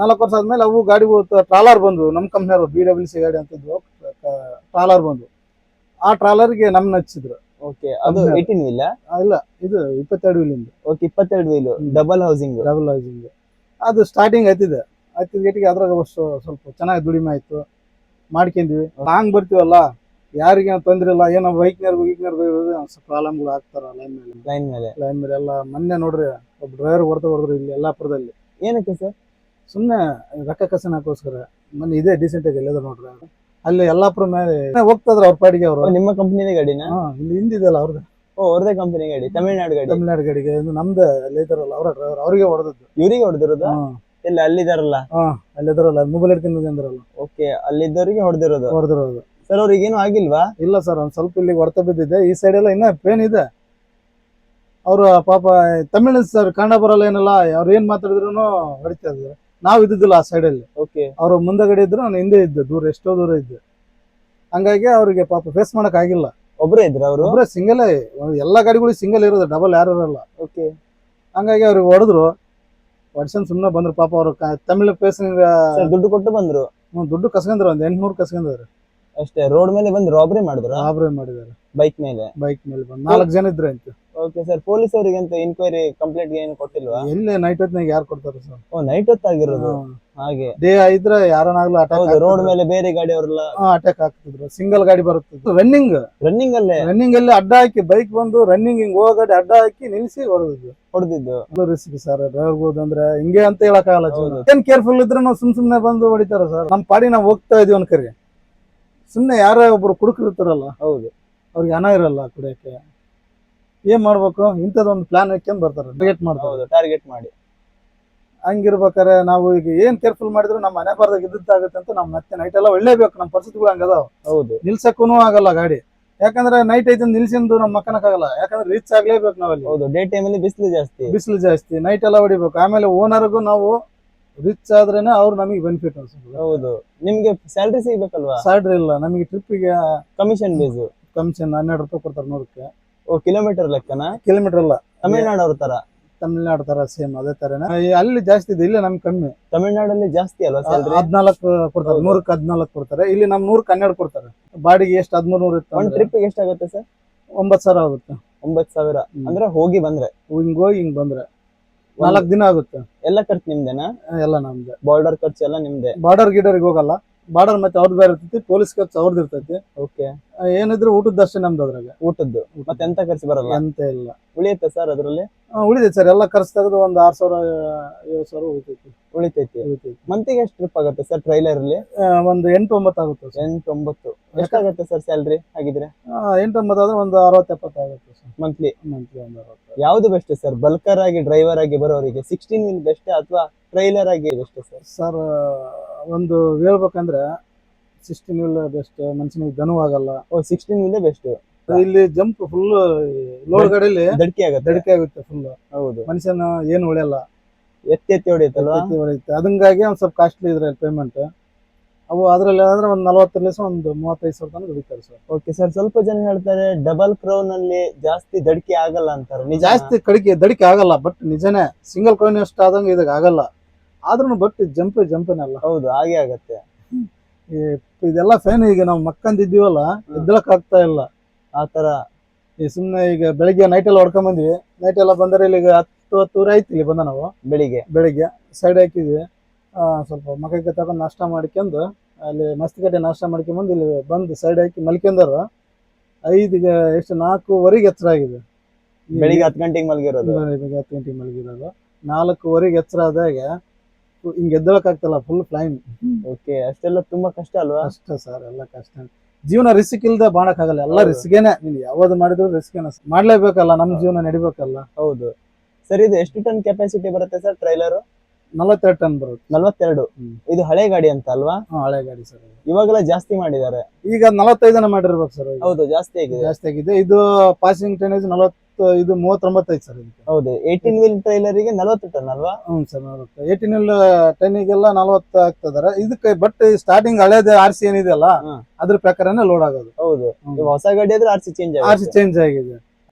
4 ವರ್ಷ ಆದ್ಮೇಲೆ ಅವು ಗಾಡಿಗಳು ಟ್ರಾಲರ್ ಬಂದ್ವು. ನಮ್ಮ ಕಂಪ್ನಿಯವರು BWC ಗಾಡಿ ಅಂತಿದ್ವು, ಟ್ರಾಲರ್ ಬಂದ್ವು. ಆ ಟ್ರಾಲರ್ಗೆ ನಮ್ನ ಹಚ್ಚಿದ್ರು. ಓಕೆ, ಅದು 18 ವೀಲ್? ಇಲ್ಲ, ಇದು 22 ವೀಲಿಂದ. Okay, 22 wheel double housing. ಅದು ಸ್ಟಾರ್ಟಿಂಗ್ ಹತ್ತಿದ್ಗೆಟಿಗೆ ಅದ್ರಾಗ ಸ್ವಲ್ಪ ಚೆನ್ನಾಗಿ ದುಡಿಮೆ ಆಯ್ತು, ಮಾಡ್ಕೊಂಡಿವಿ. ಲಾಂಗ್ ಬರ್ತೀವಲ್ಲ, ಯಾರಿಗೇನು ತೊಂದ್ರೆ ಇಲ್ಲ. ಏನೋ ಬೈಕ್ನರ್ಗು ಸ್ವಲ್ಪ ಪ್ರಾಬ್ಲಮ್ಗಳು ಆಗ್ತಾರ ಲೈನ್ ಮೇಲೆ ಎಲ್ಲ. ಮೊನ್ನೆ ನೋಡ್ರಿ ಒಬ್ಬ ಡ್ರೈವರ್ ಹೊಡೆದ್ರು ಇಲ್ಲಿ ಯಲ್ಲಾಪುರದಲ್ಲಿ. ಏನಕ್ಕೆ ಸರ್? ಸುಮ್ಮನೆ ರೊಕ್ಕ ಕಸನಕ್ಕೋಸ್ಕರ. ಮೊನ್ನೆ ಇದೇ ಡೀಸೆಂಟ್ ಆಗಿ ಎಲ್ಲದ ನೋಡ್ರಿ ಅಲ್ಲಿ ಯಲ್ಲಾಪುರ ಮೇಲೆ ಹೋಗ್ತದ್ರ ಅವ್ರ ಪಾಡಿಗೆ. ಅವರು ನಿಮ್ಮ ಕಂಪನಿನೇ ಗಾಡಿನ? ಇಲ್ಲಿ ಹಿಂದಿದೆಯಲ್ಲ ಅವ್ರದ್ದು. ಅವ್ರದೇ ಕಂಪನಿ ಗಾಡಿ, ತಮಿಳ್ನಾಡು ಗಾಡಿಗೆ. ನಮ್ದು ಅಲ್ಲಿ ಇದಾರಲ್ಲ ಅವರ ಡ್ರೈವರ್, ಅವ್ರಿಗೆ ಹೊಡೆದದ್ದು. ಇವ್ರಿಗೆ ಹೊಡೆದಿರೋದು? ಇಲ್ಲ, ಅಲ್ಲಿದಾರಲ್ಲ. ಅಲ್ಲಿದಾರಲ್ಲ, ಮೊಬೈಲ್ ಹಿಡ್ಕೊಂಡು ಅಂದ್ರಲ್ಲ. ಓಕೆ, ಅಲ್ಲಿದ್ದವರಿಗೆ ಹೊಡೆದಿರೋದು. ಸರ್ ಅವ್ರಿಗೆ ಏನು ಆಗಿಲ್ವಾ? ಇಲ್ಲ ಸರ್, ಒಂದ್ ಸ್ವಲ್ಪ ಇಲ್ಲಿ ಹೊಡೆತ ಬಿದ್ದಿದೆ. ಈ ಸೈಡ್ ಎಲ್ಲ ಇನ್ನ ಪೇನ್ ಇದೆ. ಅವ್ರು ಪಾಪ ತಮಿಳ್ ಸರ್, ಕನ್ನಡ ಬರಲ್ಲ ಏನಲ್ಲ. ಅವ್ರು ಏನ್ ಮಾತಾಡಿದ್ರು ಹೊಡಿತಾ ಇದ್ರು. ನಾವ್ ಇದ್ದಿದ್ದಿಲ್ಲ ಆ ಸೈಡ್ ಅಲ್ಲಿ. ಓಕೆ, ಅವ್ರು ಮುಂದಗಡೆ ಇದ್ರು, ನಾನು ಹಿಂದೆ ಇದ್ದೆ, ಎಷ್ಟೋ ದೂರ ಇದ್ದೆ. ಹಂಗಾಗಿ ಅವ್ರಿಗೆ ಪಾಪ ಫೇಸ್ ಮಾಡಕ್ ಆಗಿಲ್ಲ. ಒಬ್ರೇ ಇದ್ರ ಅವರು? ಒಬ್ರೇ, ಸಿಂಗಲ್. ಎಲ್ಲಾ ಗಾಡಿಗಳು ಸಿಂಗಲ್ ಇರೋದು, ಡಬಲ್ ಯಾರು ಇರಲ್ಲ. ಓಕೆ, ಹಂಗಾಗಿ ಅವ್ರಿಗೆ ಹೊಡೆದ್ರು. ವರ್ಷನ್ ಸುಮ್ಮನೆ ಬಂದ್ರು ಪಾಪ. ಅವ್ರು ತಮಿಳ್ ಪೇಸಿಂಗ್ ದುಡ್ಡು ಕೊಟ್ಟು ಬಂದ್ರು. ದುಡ್ಡು ಕಸ್ಕೊಂಡ್ರು, ಒಂದ್ 800 ಕಸ್ಕೊಂಡ್ರು ಅಷ್ಟೇ. ರೋಡ್ ಮೇಲೆ ಬಂದು ರಾಬರಿ ಮಾಡಿದ್ದಾರೆ ಬೈಕ್ ಮೇಲೆ ಬಂದು 4 ಜನ ಇದ್ರೆ ಅಂತ. ಓಕೆ ಸರ್, ಪೊಲೀಸ್ ಅವರಿಗೆ ಅಂತ ಇನ್ಕ್ವೈರಿ ಕಂಪ್ಲೇಂಟ್ ಏನು ಕೊಟ್ಟಿಲ್ವಾ? ಎಲ್ಲಿ ನೈಟ್ ಹೊತ್ತಿನಾಗ ಯಾರು ಕೊಡ್ತಾರೆ ಸರ್? ನೈಟ್ ಹೊತ್ತಾಗಿರೋದು. ಹಾಗೆ ಡೇ ಇದ್ರೆ ಯಾರನ್ನಾಗ್ಲೂ ಅಟ್ಯಾಕ್, ರೋಡ್ ಮೇಲೆ ಬೇರೆ ಗಾಡಿ ಅವರೆಲ್ಲ ಅಟ್ಯಾಕ್ ಆಗ್ತಿದ್ರು. ಸಿಂಗಲ್ ಗಾಡಿ ಬರುತ್ತಿದ್ರು. ರನ್ನಿಂಗ್ ಅಲ್ಲಿ ಅಡ್ಡ ಹಾಕಿ ಬೈಕ್ ಬಂದು ರನ್ನಿಂಗ್ ಹಿಂಗ್ ಹೋಗೋ ಗಾಡಿ ಅಡ್ಡ ಹಾಕಿ ನಿಲ್ಸಿ ಹೊಡೆದಿದ್ದು. ರಿಸ್ಕ್ ಸರ್ ಡ್ರೈವರ್ ಅಂದ್ರೆ ಹಿಂಗೆ ಅಂತ ಹೇಳಕ್ಕಾಗಲ್ಲ. ಏನ್ ಕೇರ್ಫುಲ್ ಇದ್ರೆ ನಾವು ಸುಮ್ನೆ ಬಂದು ಹೊಡಿತಾರ ಸರ್. ನಮ್ ಪಾಡಿ ನಾವು ಹೋಗ್ತಾ ಇದೀವಿ ಅನ್ಕರಿ. ಸುಮ್ನೆ ಯಾರೋ ಒಬ್ರು ಕುಡುಕರಿರ್ತಾರಲ್ಲ, ಹೌದು, ಅವ್ರಿಗೆ ಹಣ ಇರಲ್ಲ ಕುಡಿಯಕ್ಕೆ. ಏನ್ ಮಾಡ್ಬೇಕು? ಇಂಥದೊಂದು ಪ್ಲಾನ್ ಹಾಕ್ಯಂಡ್ ಬರ್ತಾರೆ, ಟಾರ್ಗೆಟ್ ಮಾಡಿ. ಹಂಗಿರ್ಬೇಕಾರೆ ನಾವು ಈಗ ಏನ್ ಕೇರ್ಫುಲ್ ಮಾಡಿದ್ರು ನಮ್ಮ ಮನೆ ಬರ್ದಾಗ ಇದ್ದಾಗುತ್ತೆ ಅಂತ ನಾವು ಮತ್ತೆ ನೈಟ್ ಎಲ್ಲ ಒಳ್ಳೇಬೇಕು. ನಮ್ಮ ಪರಿಸ್ಥಿತಿಗಳು ಹಂಗದಾವ. ಹೌದು, ನಿಲ್ಸಕ್ಕೂ ಆಗಲ್ಲ ಗಾಡಿ. ಯಾಕಂದ್ರೆ ನೈಟ್ ಐತೆ ನಿಲ್ಸಿಂದು ನಮ್ ಮಕ್ಕನಕ್ಕಾಗಲ್ಲ. ಯಾಕಂದ್ರೆ ರೀಚ್ ಆಗ್ಲೇಬೇಕು ನಾವಲ್ಲಿ. ಹೌದು, ಡೇ ಟೈಮ್ ಅಲ್ಲಿ ಬಿಸಿಲು ಜಾಸ್ತಿ, ನೈಟ್ ಎಲ್ಲ ಹೊಡಿಬೇಕು. ಆಮೇಲೆ ಓನರ್ಗೂ ನಾವು ರಿಚ್ ಆದ್ರೇನೆ ಅವ್ರು ನಮಗೆ ಬೆನಿಫಿಟ್ ಅನ್ಸುತ್ತೆ. ಹೌದು, ನಿಮ್ಗೆ ಸ್ಯಾಲ್ರಿ ಸಿಗ್ಬೇಕಲ್ವಾ? ಸ್ಯಾಲ್ರಿ ಇಲ್ಲ ನಮಗೆ. ಟ್ರಿಪ್ಪಿಗೆ ಕಮಿಷನ್ 12 ರೂಪಾಯಿ ಕೊಡ್ತಾರೆ 100ಕ್ಕೆ. ಕಿಲೋಮೀಟರ್ ಲೆಕ್ಕನ? ಕಿಲೋಮೀಟರ್ ಅಲ್ಲ, ತಮಿಳ್ನಾಡು ತರ ಸೇಮ್ ಅದೇ ತರನೇ. ಅಲ್ಲಿ ಜಾಸ್ತಿ ಇದೆ, ಇಲ್ಲಿ ನಮ್ಗೆ ಕಮ್ಮಿ. ತಮಿಳ್ನಾಡಲ್ಲಿ ಜಾಸ್ತಿ ಅಲ್ವಾ ಸ್ಯಾಲ್ರಿ? 14 ಕೊಡ್ತಾರೆ, 100ಕ್ಕೆ 14 ಕೊಡ್ತಾರೆ. ಇಲ್ಲಿ ನಮ್ 100ಕ್ಕೆ 12 ಕೊಡ್ತಾರೆ. ಬಾಡಿಗೆ ಎಷ್ಟು 1300 ಇತ್ತು. ಒಂದ್ ಟ್ರಿಪ್ ಎಷ್ಟಾಗುತ್ತೆ ಸರ್? 9,000 ಆಗುತ್ತೆ. 9,000 ಅಂದ್ರೆ ಹೋಗಿ ಬಂದ್ರೆ? ಹಿಂಗ್ ಬಂದ್ರೆ 4 ದಿನ ಆಗುತ್ತೆ. ಎಲ್ಲ ಖರ್ಚು ನಿಮ್ದೇನಾ? ಎಲ್ಲ ನಮ್ದೆ. ಬಾರ್ಡರ್ ಖರ್ಚು ಎಲ್ಲ ನಿಮ್ದೆ? ಬಾರ್ಡರ್ ಗಿಡರ್ಗೆ ಹೋಗಲ್ಲ. ಬಾರ್ಡರ್ ಮತ್ತೆ ಅವ್ರದ್ದು ಬೇರೆ ಇರ್ತೈತಿ, ಪೊಲೀಸ್ ಖರ್ಚು ಅವ್ರದ್ದು ಇರ್ತೈತಿ. ಓಕೆ, ಏನಿದ್ರು ಊಟದ್ದಷ್ಟೇ ನಮ್ದು. ಅದ್ರಾಗ ಊಟದ್ದು ಮತ್ತೆ ಎಂತ ಖರ್ಚು ಬರಲ್ಲ? ಎಂತ ಇಲ್ಲ. ಉಳಿಯುತ್ತೆ ಸರ್ ಅದ್ರಲ್ಲಿ? ಉಳಿದೈತಿ ಸರ್, ಎಲ್ಲ ಖರ್ಚು ತೆಗೆದು ಒಂದು 6,000-7,000 ಉಳಿತೈತಿ. ಮಂತಿಗೆ ಎಷ್ಟು ಟ್ರಿಪ್ ಆಗುತ್ತೆ ಸರ್ ಟ್ರೈಲರ್ ಅಲ್ಲಿ? ಒಂದು 8-9 ಆಗುತ್ತೆ. 8-9 ಎಷ್ಟಾಗುತ್ತೆ ಸರ್ ಸ್ಯಾಲ್ರಿ ಹಾಗಿದ್ರೆ? 8-9 ಆದ್ರೆ ಒಂದು 60-70 ಆಗುತ್ತೆ ಸರ್ ಮಂತ್ಲಿ. ಒಂದು 60. ಯಾವ್ದು ಬೆಸ್ಟ್ ಸರ್ ಬಲ್ಕರ್ ಆಗಿ ಡ್ರೈವರ್ ಆಗಿ ಬರೋರಿಗೆ? 16 ವೀಲ್ ಬೆಸ್ಟ್ ಅಥವಾ ಟ್ರೈಲರ್ ಆಗಿ ಬೆಸ್ಟ್ ಸರ್? ಸರ್ ಒಂದು ಹೇಳ್ಬೇಕಂದ್ರೆ 16 ವೀಲ್ ಬೆಸ್ಟ್. ಮನುಷ್ಯನಿಗೆ ದನು ಆಗಲ್ಲ. 16 ವೀಲ್ ಬೆಸ್ಟ್. ಇಲ್ಲಿ ಜಂಪ್ ಫುಲ್ ಲೋಡ್ ಗಾಡಿಯಲ್ಲಿ ದಡಿಕೆ ಆಗುತ್ತೆ ಫುಲ್. ಹೌದು, ಮನುಷ್ಯನ ಏನು ಉಳಿಯಲ್ಲ, ಎತ್ತಿ ಹೊಡೆಯುತ್ತಲ್ವಾ? ಅದಂಗಾಗಿ ಒಂದ್ ಸ್ವಲ್ಪ ಕಾಸ್ಟ್ಲಿ ಇದ್ರಲ್ಲಿ ಪೇಮೆಂಟ್. ಅವು ಅದ್ರಲ್ಲಿ ಆದ್ರೆ ಒಂದು 40 ಒಂದು 35,000 ತನಕ ದುಡಿತಾರೆ ಸರ್. ಓಕೆ ಸರ್, ಸ್ವಲ್ಪ ಜನ ಹೇಳ್ತಾರೆ ಡಬಲ್ ಕ್ರೌನ್ ಅಲ್ಲಿ ಜಾಸ್ತಿ ದಡಿಕೆ ಆಗಲ್ಲ ಅಂತಾರೆ. ಜಾಸ್ತಿ ದಡಿಕೆ ಆಗಲ್ಲ, ಬಟ್ ನಿಜನೇ. ಸಿಂಗಲ್ ಕ್ರೌನ್ ಎಷ್ಟು ಆದಂಗೆ ಇದಾಗ ಆಗಲ್ಲ. ಆದ್ರೂ ಬಟ್ ಜಂಪನಲ್ಲ. ಹೌದು, ಹಾಗೆ ಆಗತ್ತೆ. ಇದೆಲ್ಲ ಫೇನ್. ಈಗ ನಾವು ಮಕ್ಕಂದಿದ್ದೀವಲ್ಲ, ಎದ್ದಳಕ್ ಆಗ್ತಾ ಇಲ್ಲ ಆತರ. ಈ ಸುಮ್ನೆ ಈಗ ಬೆಳಿಗ್ಗೆ ನೈಟ್ ಎಲ್ಲ ಹೊಡ್ಕೊಂಡ್ ಬಂದ್ವಿ. ನೈಟ್ ಎಲ್ಲ ಬಂದರೆ ಇಲ್ಲಿ 10-10 ಆಯ್ತು. ಇಲ್ಲಿ ಬಂದ ನಾವು ಬೆಳಿಗ್ಗೆ ಸೈಡ್ ಹಾಕಿದ್ವಿ. ಸ್ವಲ್ಪ ಮಕ್ಕಳಿಗೆ ತಗೊಂಡು ನಾಷ್ಟ ಮಾಡ್ಕೊಂಡು ಅಲ್ಲಿ ಮಸ್ತಿಗಟ್ಟೆ ನಾಷ್ಟ ಮಾಡ್ಕೊಂಬಂದು ಇಲ್ಲಿ ಬಂದು ಸೈಡ್ ಹಾಕಿ ಮಲ್ಕೊಂಡಾರ. 4:15 ಎಚ್ಚರ ಆಗಿದೆ. ಬೆಳಿಗ್ಗೆ 10 ಗಂಟೆಗೆ ಮಲಗಿರೋದು. 4:15 ಎಚ್ಚರ ಆದಾಗ ಹಿಂಗ್ ಎದ್ದಳಕ್ ಆಗ್ತಲ್ಲ, ಫುಲ್ ಫ್ಲೈನ್. ಓಕೆ, ಅಷ್ಟೆಲ್ಲ ತುಂಬಾ ಕಷ್ಟ ಅಲ್ವಾ? ಕಷ್ಟ ಸರ್, ಎಲ್ಲ ಕಷ್ಟ. ಜೀವನ ರಿಸ್ಕ್ ಇಲ್ದೆ ಬಾಳಕ್ ಆಗಲ್ಲ. ಎಲ್ಲ ರಿಸ್ಕೇನೆ. ನೀವು ಯಾವ್ದು ಮಾಡಿದ್ರು ರಿಸ್ಕೇನೆ. ಮಾಡ್ಲೇಬೇಕಲ್ಲ, ನಮ್ ಜೀವನ ನಡಿಬೇಕಲ್ಲ. ಹೌದು ಸರ್. ಇದು ಎಷ್ಟು ಟನ್ ಕೆಪಾಸಿಟಿ ಬರುತ್ತೆ ಸರ್ ಟ್ರೈಲರ್? 42 ಟನ್ ಬರುತ್ತೆ. 42. ಇದು ಹಳೆ ಗಾಡಿ ಅಂತ ಅಲ್ವಾ? ಹಳೆ ಗಾಡಿ ಸರ್. ಇವಾಗೆಲ್ಲ ಜಾಸ್ತಿ ಮಾಡಿದ್ದಾರೆ. ಈಗ 45 ಮಾಡಿರ್ಬೇಕು ಸರ್. ಹೌದು, ಜಾಸ್ತಿ ಆಗಿದೆ. ಇದು ಪಾಸಿಂಗ್ ಟನೇಜ್ 39 ಐತೆ ಸರ್ ಇದಕ್ಕೆ. ಹೌದು 18 ವೀಲ್ ಟ್ರೈಲರ್ ಗೆ 40 ಟನ್ ಅಲ್ವಾ? ಹ್ಞೂ ಸರ್ 40 18 ಟನ್ನಿಗೆಲ್ಲ 40 ಆಗ್ತದಾರೆ ಇದಕ್ಕೆ. ಬಟ್ ಸ್ಟಾರ್ಟಿಂಗ್ ಹಳೇದು RC ಏನಿದೆಯಲ್ಲ ಅದ್ರ ಪ್ರಕಾರನೇ ಲೋಡ್ ಆಗೋದು. ಹೌದು, ಹೊಸ ಗಾಡಿ ಆದ್ರೆ RC ಚೇಂಜ್ ಆಗಿದೆ.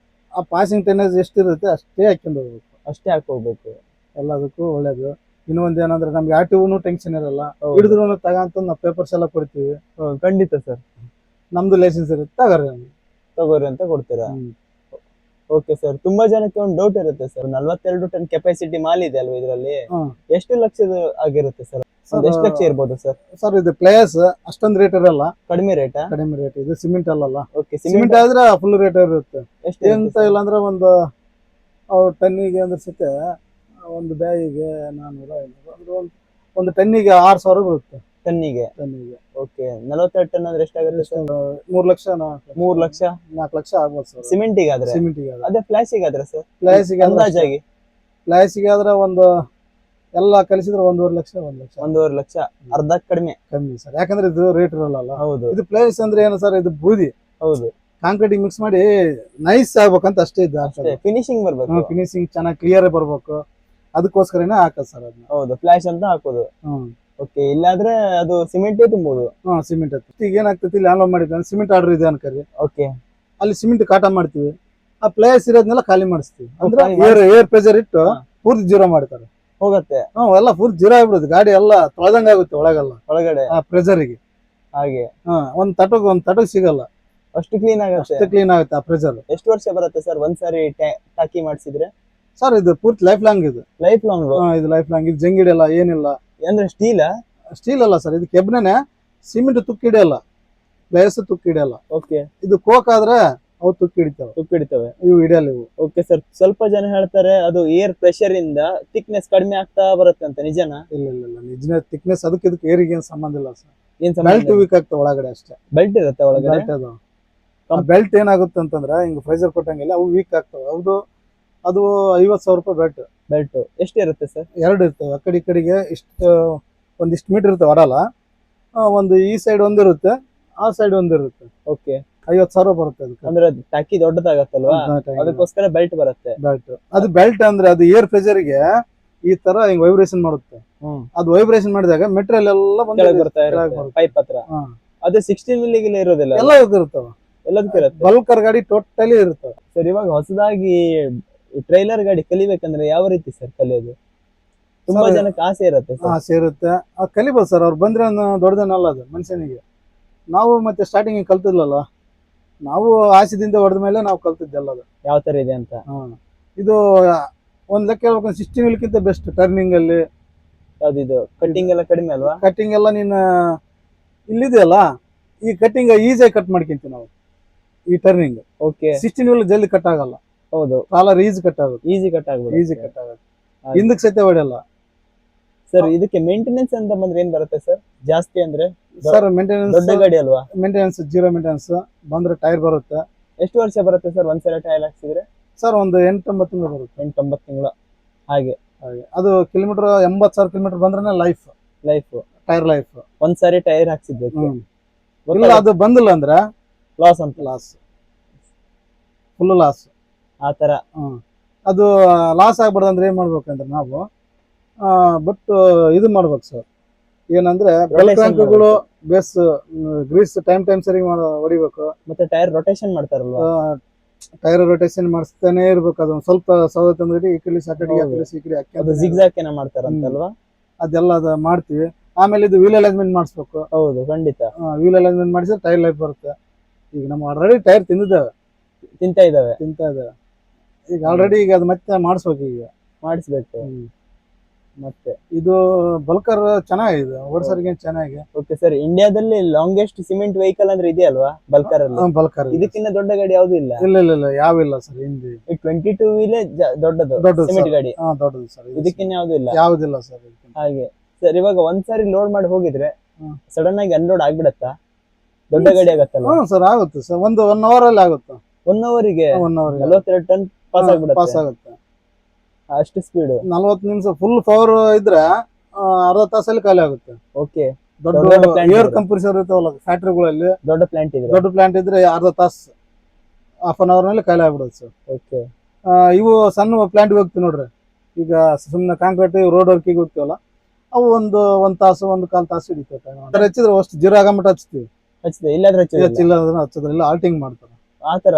ಆ ಪಾಸಿಂಗ್ ಟೆನ್ನೇಜ್ ಎಷ್ಟಿರುತ್ತೆ ಅಷ್ಟೇ ಹಾಕೊಂಡು ಹೋಗ್ಬೇಕು, ಅಷ್ಟೇ ಹಾಕೋಬೇಕು. ಎಲ್ಲದಕ್ಕೂ ಒಳ್ಳೇದು. ಇನ್ನೊಂದ್ ಏನಂದ್ರೆ ನಮ್ಗೆ RTO ಟೆನ್ಷನ್ ಇರಲ್ಲ, ಹಿಡಿದ್ರು ತಗಂತ ನಾವು ಪೇಪರ್ಸ್ ಎಲ್ಲ ಕೊಡ್ತೀವಿ. ಖಂಡಿತ ಸರ್, ನಮ್ದು ಲೈಸೆನ್ಸ್ ಇರುತ್ತೆ, ತಗೋರಿ ಅಂತ ಕೊಡ್ತೀರಾ? ಓಕೆ ಸರ್, ತುಂಬಾ ಜನಕ್ಕೆ ಒಂದು ಡೌಟ್ ಇರುತ್ತೆ ಸರ್, 42 ಟನ್ ಕೆಪಾಸಿಟಿ ಮಾಲ್ ಇದೆ ಅಲ್ವಾ ಇದರಲ್ಲಿ, ಎಷ್ಟು ಲಕ್ಷದ ಆಗಿರುತ್ತೆ ಸರ್? ಎಷ್ಟು ಲಕ್ಷ ಇರ್ಬೋದು ಸರ್? ಸರ್ ಇದು ಪ್ಲೇಯರ್ಸ್ ಅಷ್ಟೊಂದು ರೇಟ್ ಇರಲ್ಲ, ಕಡಿಮೆ ರೇಟ್. ಇದು ಸಿಮೆಂಟ್ ಅಲ್ಲಲ್ಲ. ಓಕೆ, ಸಿಮೆಂಟ್ ಆದ್ರೆ ಫುಲ್ ರೇಟ್ ಇರುತ್ತೆ. ಎಂತ ಇಲ್ಲ ಅಂದ್ರೆ ಒಂದು ಟನ್ನಿಗೆ ಅಂದ್ರೆ ಸತೆ ಒಂದು ಬ್ಯಾಗಿಗೆ 400 ಒಂದು ಟನ್ನಿಗೆ 6,000 ಬರುತ್ತೆ. ಟನ್ನಿಗೆ. ಓಕೆ, 42 ಟನ್ ಅಂದ್ರೆ ಎಷ್ಟಾಗುತ್ತೆ ಸರ್? 3 ಲಕ್ಷ 4 ಲಕ್ಷ ಆಗ್ಬೋದು ಸರ್. ಸಿಮೆಂಟಿಗೆ ಆದ್ರೆ? ಅದೇ ಫ್ಲಾಶಿಗೆ ಆದ್ರೆ ಸರ್? ಅಂದಾಜಾಗಿ ಫ್ಲಾಶಿಗೆ ಆದ್ರೆ ಒಂದು ಎಲ್ಲ ಕಲಿಸಿದ್ರೆ 1.5 ಲಕ್ಷ 1.5 ಲಕ್ಷ, ಅರ್ಧ ಕಮ್ಮಿ ಸರ್. ಯಾಕಂದ್ರೆ ಇದು ರೇಟ್ ಇರಲ್ಲ. ಹೌದು, ಇದು ಪ್ಲೇಸ್ ಅಂದ್ರೆ ಏನು ಸರ್, ಇದು ಬೂದಿ. ಹೌದು, ಕಾಂಕ್ರೀಟಿಂಗ್ ಮಿಕ್ಸ್ ಮಾಡಿ ನೈಸ್ ಆಗ್ಬೇಕಂತ ಅಷ್ಟೇ ಇದು. ಫಿನಿಶಿಂಗ್ ಬರ್ಬೇಕು, ಫಿನಿಶಿಂಗ್ ಚೆನ್ನಾಗಿ ಕ್ಲಿಯರ್ ಬರ್ಬೇಕು, ಅದಕ್ಕೋಸ್ಕರನೇ ಹಾಕೋದು ಸರ್ ಅದನ್ನ. ಹೌದು, ಫ್ಲಾಶ್ ಅಂತ ಹಾಕೋದು. ಓಕೆ, ಇಲ್ಲಾದ್ರೆ ಅದು ಸಿಮೆಂಟೇ ತುಂಬೋದು. ಸಿಮೆಂಟ್ ಈಗ ಏನಾಗ್ತೈತಿ, ಇಲ್ಲಿ ಆನ್ಲೋಡ್ ಮಾಡಿದ್ವಿ ಸಿಮೆಂಟ್ ಆರ್ಡರ್ ಇದೆ ಅನ್ಕರಿ. ಓಕೆ, ಅಲ್ಲಿ ಸಿಮೆಂಟ್ ಕಾಟ ಮಾಡ್ತೀವಿ, ಆ ಪ್ಲೇಸ್ ಇರೋದ್ನೆಲ್ಲ ಖಾಲಿ ಮಾಡಿಸ್ತೀವಿ. ಅಂದ್ರೆ ಏರ್ ಪ್ರೆಷರ್ ಇಟ್ಟು ಪೂರ್ತಿ ಜೀರೋ ಮಾಡ್ತಾರೆ, ಹೋಗತ್ತೆ. ಎಲ್ಲ ಪೂರ್ತಿ ಜೀರೋ ಆಗ್ಬಿಡುತ್ತೆ, ಗಾಡಿ ಎಲ್ಲ ತೊಳೆದಂಗ ಆಗುತ್ತೆ ಒಳಗಡೆ ಆ ಪ್ರೆಷರ್ಗೆ. ಹಾಗೆ ಒಂದ್ ತಟಕ್ ಸಿಗಲ್ಲ, ಅಷ್ಟು ಕ್ಲೀನ್ ಆಗುತ್ತೆ ಆ ಪ್ರೆಷರ್. ಎಷ್ಟು ವರ್ಷ ಬರುತ್ತೆ ಸರ್ ಒಂದ್ಸಾರಿ ಟಾಕಿ ಮಾಡಿಸಿದ್ರೆ? ಸರ್ ಇದು ಪೂರ್ತಿ ಲೈಫ್ ಲಾಂಗ್ ಇದು. ಇದು ಲೈಫ್ ಲಾಂಗ್. ಇದು ಜಂಗಿಡಿಯಲ್ಲ, ಏನಿಲ್ಲ. ಅಂದ್ರೆ ಸ್ಟೀಲ್ ಅಲ್ಲ ಸರ್, ಇದು ಕೆಬ್ಬನೇ. ಸಿಮೆಂಟ್ ತುಕ್ಕಿಡಿಯಲ್ಲ, ಪ್ಲೇಸ್ ತುಕ್ಕಿಡಿಯಲ್ಲ. ಓಕೆ, ಇದು ಕೋಕ್ ಆದ್ರೆ ಅವು ತುಕ್ಕಿಡಿತವೆ, ಇವು ಹಿಡಿಯಲ್ಲ ಇವು. ಓಕೆ ಸರ್, ಸ್ವಲ್ಪ ಜನ ಹೇಳ್ತಾರೆ ಅದು ಏರ್ ಪ್ರೆಷರ್ ಇಂದ ಥಿಕ್ನೆಸ್ ಕಡಿಮೆ ಆಗ್ತಾ ಬರುತ್ತೆ ಅಂತ, ನಿಜನಾ? ಇಲ್ಲ ನಿಜನೇ. ಥಿಕ್ನೆಸ್ ಅದಕ್ಕೆ ಏರಿಗೆ ಏನ್ ಸಂಬಂಧ ಇಲ್ಲ ಸರ್. ಏನ್ ಬೆಲ್ಟ್ ವೀಕ್ ಆಗ್ತದೆ ಒಳಗಡೆ ಅಷ್ಟೇ. ಬೆಲ್ಟ್ ಇರುತ್ತೆ ಒಳಗಡೆ. ಬೆಲ್ಟ್ ಏನಾಗುತ್ತೆ ಅಂತಂದ್ರೆ ಹಿಂಗ್ ಪ್ರೆಷರ್ ಕೊಟ್ಟಂಗಿಲ್ಲ, ಅವು ವೀಕ್ ಆಗ್ತವೆ. ಅದು 50,000 ರೂಪಾಯಿ ಬೆಲ್ಟ್. ಎಷ್ಟು ಇರುತ್ತೆ ಸರ್? 2 ಇರ್ತವೆ. ಆ ಕಡೆಗೆ ಒಂದಿಷ್ಟು ಮೀಟರ್ ಇರುತ್ತೆ ಒಡಲ್ಲ. ಒಂದು ಈ ಸೈಡ್ ಒಂದಿರುತ್ತೆ, ಆ ಸೈಡ್ ಒಂದಿರುತ್ತೆ. ಓಕೆ, 50,000 ಬರುತ್ತೆ ಅದಕ್ಕೆ. ಅಂದ್ರೆ ಟಾಕಿ ದೊಡ್ಡದಾಗತ್ತಲ್ವಾ, ಅದಕ್ಕೋಸ್ಕರ ಬೆಲ್ಟ್ ಬರುತ್ತೆ. ಅದು ಬೆಲ್ಟ್ ಅಂದ್ರೆ ಅದು ಏರ್ ಪ್ರೆಷರ್ಗೆ ಈ ತರ ಹಿಂಗ್ ವೈಬ್ರೇಷನ್ ಮಾಡುತ್ತೆ. ಅದು ವೈಬ್ರೇಷನ್ ಮಾಡಿದಾಗ ಮೆಟೀರಿಯಲ್ ಎಲ್ಲ ಪೈಪ್ ಹತ್ರ. ಅದೇ 16 ಮಿಲ್ಲಿಗೆ ಇರೋದಿಲ್ಲ, ಎಲ್ಲ ಇರ್ತವೆ, ಎಲ್ಲದಕ್ಕೂ ಇರುತ್ತೆ. ಬಲ್ಕರ್ ಗಾಡಿ ಟೋಟಲಿ ಇರ್ತವೆ ಸರ್. ಇವಾಗ ಹೊಸದಾಗಿ ಟ್ರೈಲರ್ ಗಾಡಿ ಕಲಿಬೇಕಂದ್ರೆ ಯಾವ ರೀತಿ ಸರ್ ಕಲಿಯೋದು? ತುಂಬಾ ಜನಕ್ಕೆ ಆಸೆ ಇರುತ್ತೆ. ಕಲಿಬೋದು ಸರ್, ಅವ್ರು ಬಂದ್ರೆ ದೊಡ್ಡದೇನಲ್ಲ ಅದು ಮನುಷ್ಯನಿಗೆ. ನಾವು ಮತ್ತೆ ಸ್ಟಾರ್ಟಿಂಗ್ ಕಲ್ತಿದ್ಲಲ್ಲ, ನಾವು ಆಸೆದಿಂದ ಹೊಡೆದ ಮೇಲೆ ನಾವು ಕಲ್ತಿದ್ದೆಲ್ಲ ಅದು ಯಾವ ತರ ಇದೆ ಅಂತ. ಇದು ಒಂದ್ ಲೆಕ್ಕ ಹೇಳ್ಬೇಕು, 16 ವೀಲ್ಕಿಂತ ಬೆಸ್ಟ್ ಟರ್ನಿಂಗ್ ಅಲ್ಲಿ. ಯಾವ್ದಿದು ಕಟ್ಟಿಂಗ್ ಎಲ್ಲ ಕಡಿಮೆ ಅಲ್ವಾ? ಕಟ್ಟಿಂಗ್ ಎಲ್ಲ ನೀನ್ ಇಲ್ಲಿದೆಯಲ್ಲ, ಈ ಕಟ್ಟಿಂಗ್ ಈಸಿಯಾಗಿ ಕಟ್ ಮಾಡ್ಕೊಂತೀವಿ ನಾವು. ಈ ಟರ್ನಿಂಗ್ 16 ವೀಲ್ ಜಲ್ದಿ ಕಟ್ ಆಗಲ್ಲ. ಹೌದು, ಕಾಲರ್ ಈಸಿ ಕಟ್ ಆಗುತ್ತೆ. ಈಸಿ ಕಟ್ ಆಗುತ್ತೆ. ಹಿಂದಕ್ಕೆ ಸತ್ಯ ಹೊಡೆಯಲ್ಲ ಸರ್. ಇದಕ್ಕೆ ಮೇಂಟೆನೆನ್ಸ್ ಅಂತ ಬಂದ್ರೆ ಏನ್ ಬರುತ್ತೆ ಸರ್ ಜಾಸ್ತಿ? ಅಂದ್ರೆ ಸರ್ ಮೇಂಟೆನೆನ್ಸ್ ದೊಡ್ಡ ಗಾಡಿ ಅಲ್ವಾ? ಮೇಂಟೆನೆನ್ಸ್ 0 ಮೇಂಟೆನೆನ್ಸ್ ಬಂದ್ರೆ ಟೈರ್ ಬರುತ್ತೆ. ಎಷ್ಟು ವರ್ಷ ಬರುತ್ತೆ ಸರ್ ಒಂದ್ಸಲ ಟೈರ್ ಹಾಕ್ಸಿದ್ರೆ? ಸರ್ ಒಂದು 8-9 ತಿಂಗಳು ಬರುತ್ತೆ. 8-9 ತಿಂಗಳು. ಹಾಗೆ ಅದು ಕಿಲೋಮೀಟರ್ 80,000 ಕಿಲೋಮೀಟರ್ ಬಂದ್ರೆ ಲೈಫ್ ಟೈರ್ ಲೈಫ್. ಒಂದ್ಸಾರಿ ಟೈರ್ ಹಾಕ್ಸಿದ್ದು ಇಲ್ಲ, ಅದು ಬಂದಿಲ್ಲ ಅಂದ್ರೆ ಲಾಸ್ ಫುಲ್ ಲಾಸ್ ಆತರ. ಅದು ಲಾಸ್ ಆಗ್ಬಾರ್ದು ಅಂದ್ರೆ ಏನ್ ಮಾಡ್ಬೇಕಂದ್ರೆ ನಾವು ಬಟ್ ಇದು ಮಾಡ್ಬೇಕು ಸರ್. ಏನಂದ್ರೆ ಟ್ಯಾಂಕ್ಗಳು ಬೇಸ್ ಗ್ರೀಸ್ ಟೈಮ್ ಸರಿ ಹೊಡಿಬೇಕು. ಮತ್ತೆ ಟೈರ್ ರೊಟೇಷನ್ ಮಾಡ್ತಾರಲ್ವಾ, ಟೈರ್ ರೊಟೇಷನ್ ಮಾಡಿಸ್ತಾನೆ ಇರ್ಬೇಕು. ಅದು ಸ್ವಲ್ಪ ಸೌದೆ ತಂದ್ರೆ ಈ ಕಡೆ ಸಾಟರ್ಡೆ ಈ ಕಡೆ ಅದು ಜಿಗ್ಜಾಗ್ ಏನ ಮಾಡ್ತಾರಂತಲ್ವಾ, ಅದೆಲ್ಲ ಅದು ಮಾಡ್ತೀವಿ. ಆಮೇಲೆ ಇದು ವೀಲ್ ಅಲೈನ್ಮೆಂಟ್ ಮಾಡಿಸ್ಬೇಕು. ಹೌದು, ಖಂಡಿತ. ವೀಲ್ ಅಲೈನ್ಮೆಂಟ್ ಮಾಡಿಸಿದ್ರೆ ಟೈರ್ ಲೈಫ್ ಬರುತ್ತೆ. ಈಗ ನಮ್ಮ ಆಲ್ರೆಡಿ ಟೈರ್ ತಿಂತಾ ಇದಾವೆ. ಈಗ ಆಲ್ರೆಡಿ ಈಗ ಅದು ಮತ್ತೆ ಮಾಡಿಸ್ಬೇಕು. ಮತ್ತೆ ಇದು ಬಲ್ಕರ್ ಚೆನ್ನಾಗಿದೆ, ಓಡಿಸೋರಿಗೆ ಚೆನ್ನಾಗಿ. ಓಕೆ ಸರ್, ಇಂಡಿಯಾದಲ್ಲಿ ಲಾಂಗೆಸ್ಟ್ ಸಿಮೆಂಟ್ ವೆಹಿಕಲ್ ಅಂದ್ರೆ ಇದೆ ಅಲ್ವಾ ಬಲ್ಕರ್ ಅಲ್ಲಿ? ಬಲ್ಕರ್ ಇದಕ್ಕಿಂತ ದೊಡ್ಡ ಗಾಡಿ ಯಾವ್ದು ಇಲ್ಲ. ಇಲ್ಲ ಯಾವಿಲ್ಲ ಸರ್. ಹಿಂದೆ 22 ವೀಲೇ ದೊಡ್ಡದು ಸಿಮೆಂಟ್ ಗಾಡಿ. ದೊಡ್ಡದು ಸರ್. ಇದಕ್ಕಿನ್ನ ಯಾವ್ದಿಲ್ಲ ಸರ್. ಹಾಗೆ ಸರ್, ಇವಾಗ ಒಂದ್ಸಾರಿ ಲೋಡ್ ಮಾಡಿ ಹೋಗಿದ್ರೆ ಸಡನ್ ಆಗಿ ಅನ್ಲೋಡ್ ಆಗ್ಬಿಡತ್ತಾ? ದೊಡ್ಡ ಗಾಡಿ ಆಗತ್ತಲ್ಲ? ಸರ್ ಆಗುತ್ತೆ ಸರ್, 1 ಅವರ್ ಅಲ್ಲಿ ಆಗುತ್ತೆ. 1 ಅವರಿಗೆ 42 ಟನ್ ಪಾಸ್ ಆಗುತ್ತೆ. ಅಷ್ಟು ಸ್ಪೀಡ್. 40 ನಿಮಿಷ ಫುಲ್ ಪವರ್ ಇದ್ರೆ ಅರ್ಧ ತಾಸಲ್ಲಿ ಖಾಲಿ ಆಗುತ್ತೆ. ಓಕೆ, ದೊಡ್ಡ ಏರ್ ಕಂಪ್ರೆಸರ್ ಇರ್ತಾವಲ್ಲ ಫ್ಯಾಕ್ಟರಿಗಳಲ್ಲಿ, ದೊಡ್ಡ ಪ್ಲಾಂಟ್ ಇದ್ರೆ ಅರ್ಧ ತಾಸು ಹಾಫ್ ನಲ್ಲಿ ಖಾಲಿ ಆಗ್ಬಿಡುತ್ತೆ ಸರ್. ಓಕೆ. ಇವು ಸಣ್ಣ ಪ್ಲಾಂಟ್ಗೆ ಹೋಗ್ತೀವಿ ನೋಡ್ರಿ, ಈಗ ಸುಮ್ಮನೆ ಕಾಂಕ್ರೀಟ್ ರೋಡ್ ವರ್ಕಿಗೆ ಹೋಗ್ತೀವಲ್ಲ, ಅವು ಒಂದ್ ತಾಸು 1 ಕಾಲ್ ತಾಸು ಹಿಡಿತವೆ. ಹಚ್ಚಿದ್ರೆ ಅಷ್ಟು ಜೀರೋ ಆಗಮಟ ಹಚ್ತೀವಿ. ಹಚ್ಚಿದೆ ಇಲ್ಲಾದ್ರೆ ಹೆಚ್ಚಿಲ್ಲ ಹಚ್ಚೋದ್ರಿಲ್ಲ, ಆಲ್ಟಿಂಗ್ ಮಾಡ್ತಾರೆ ಆತರ.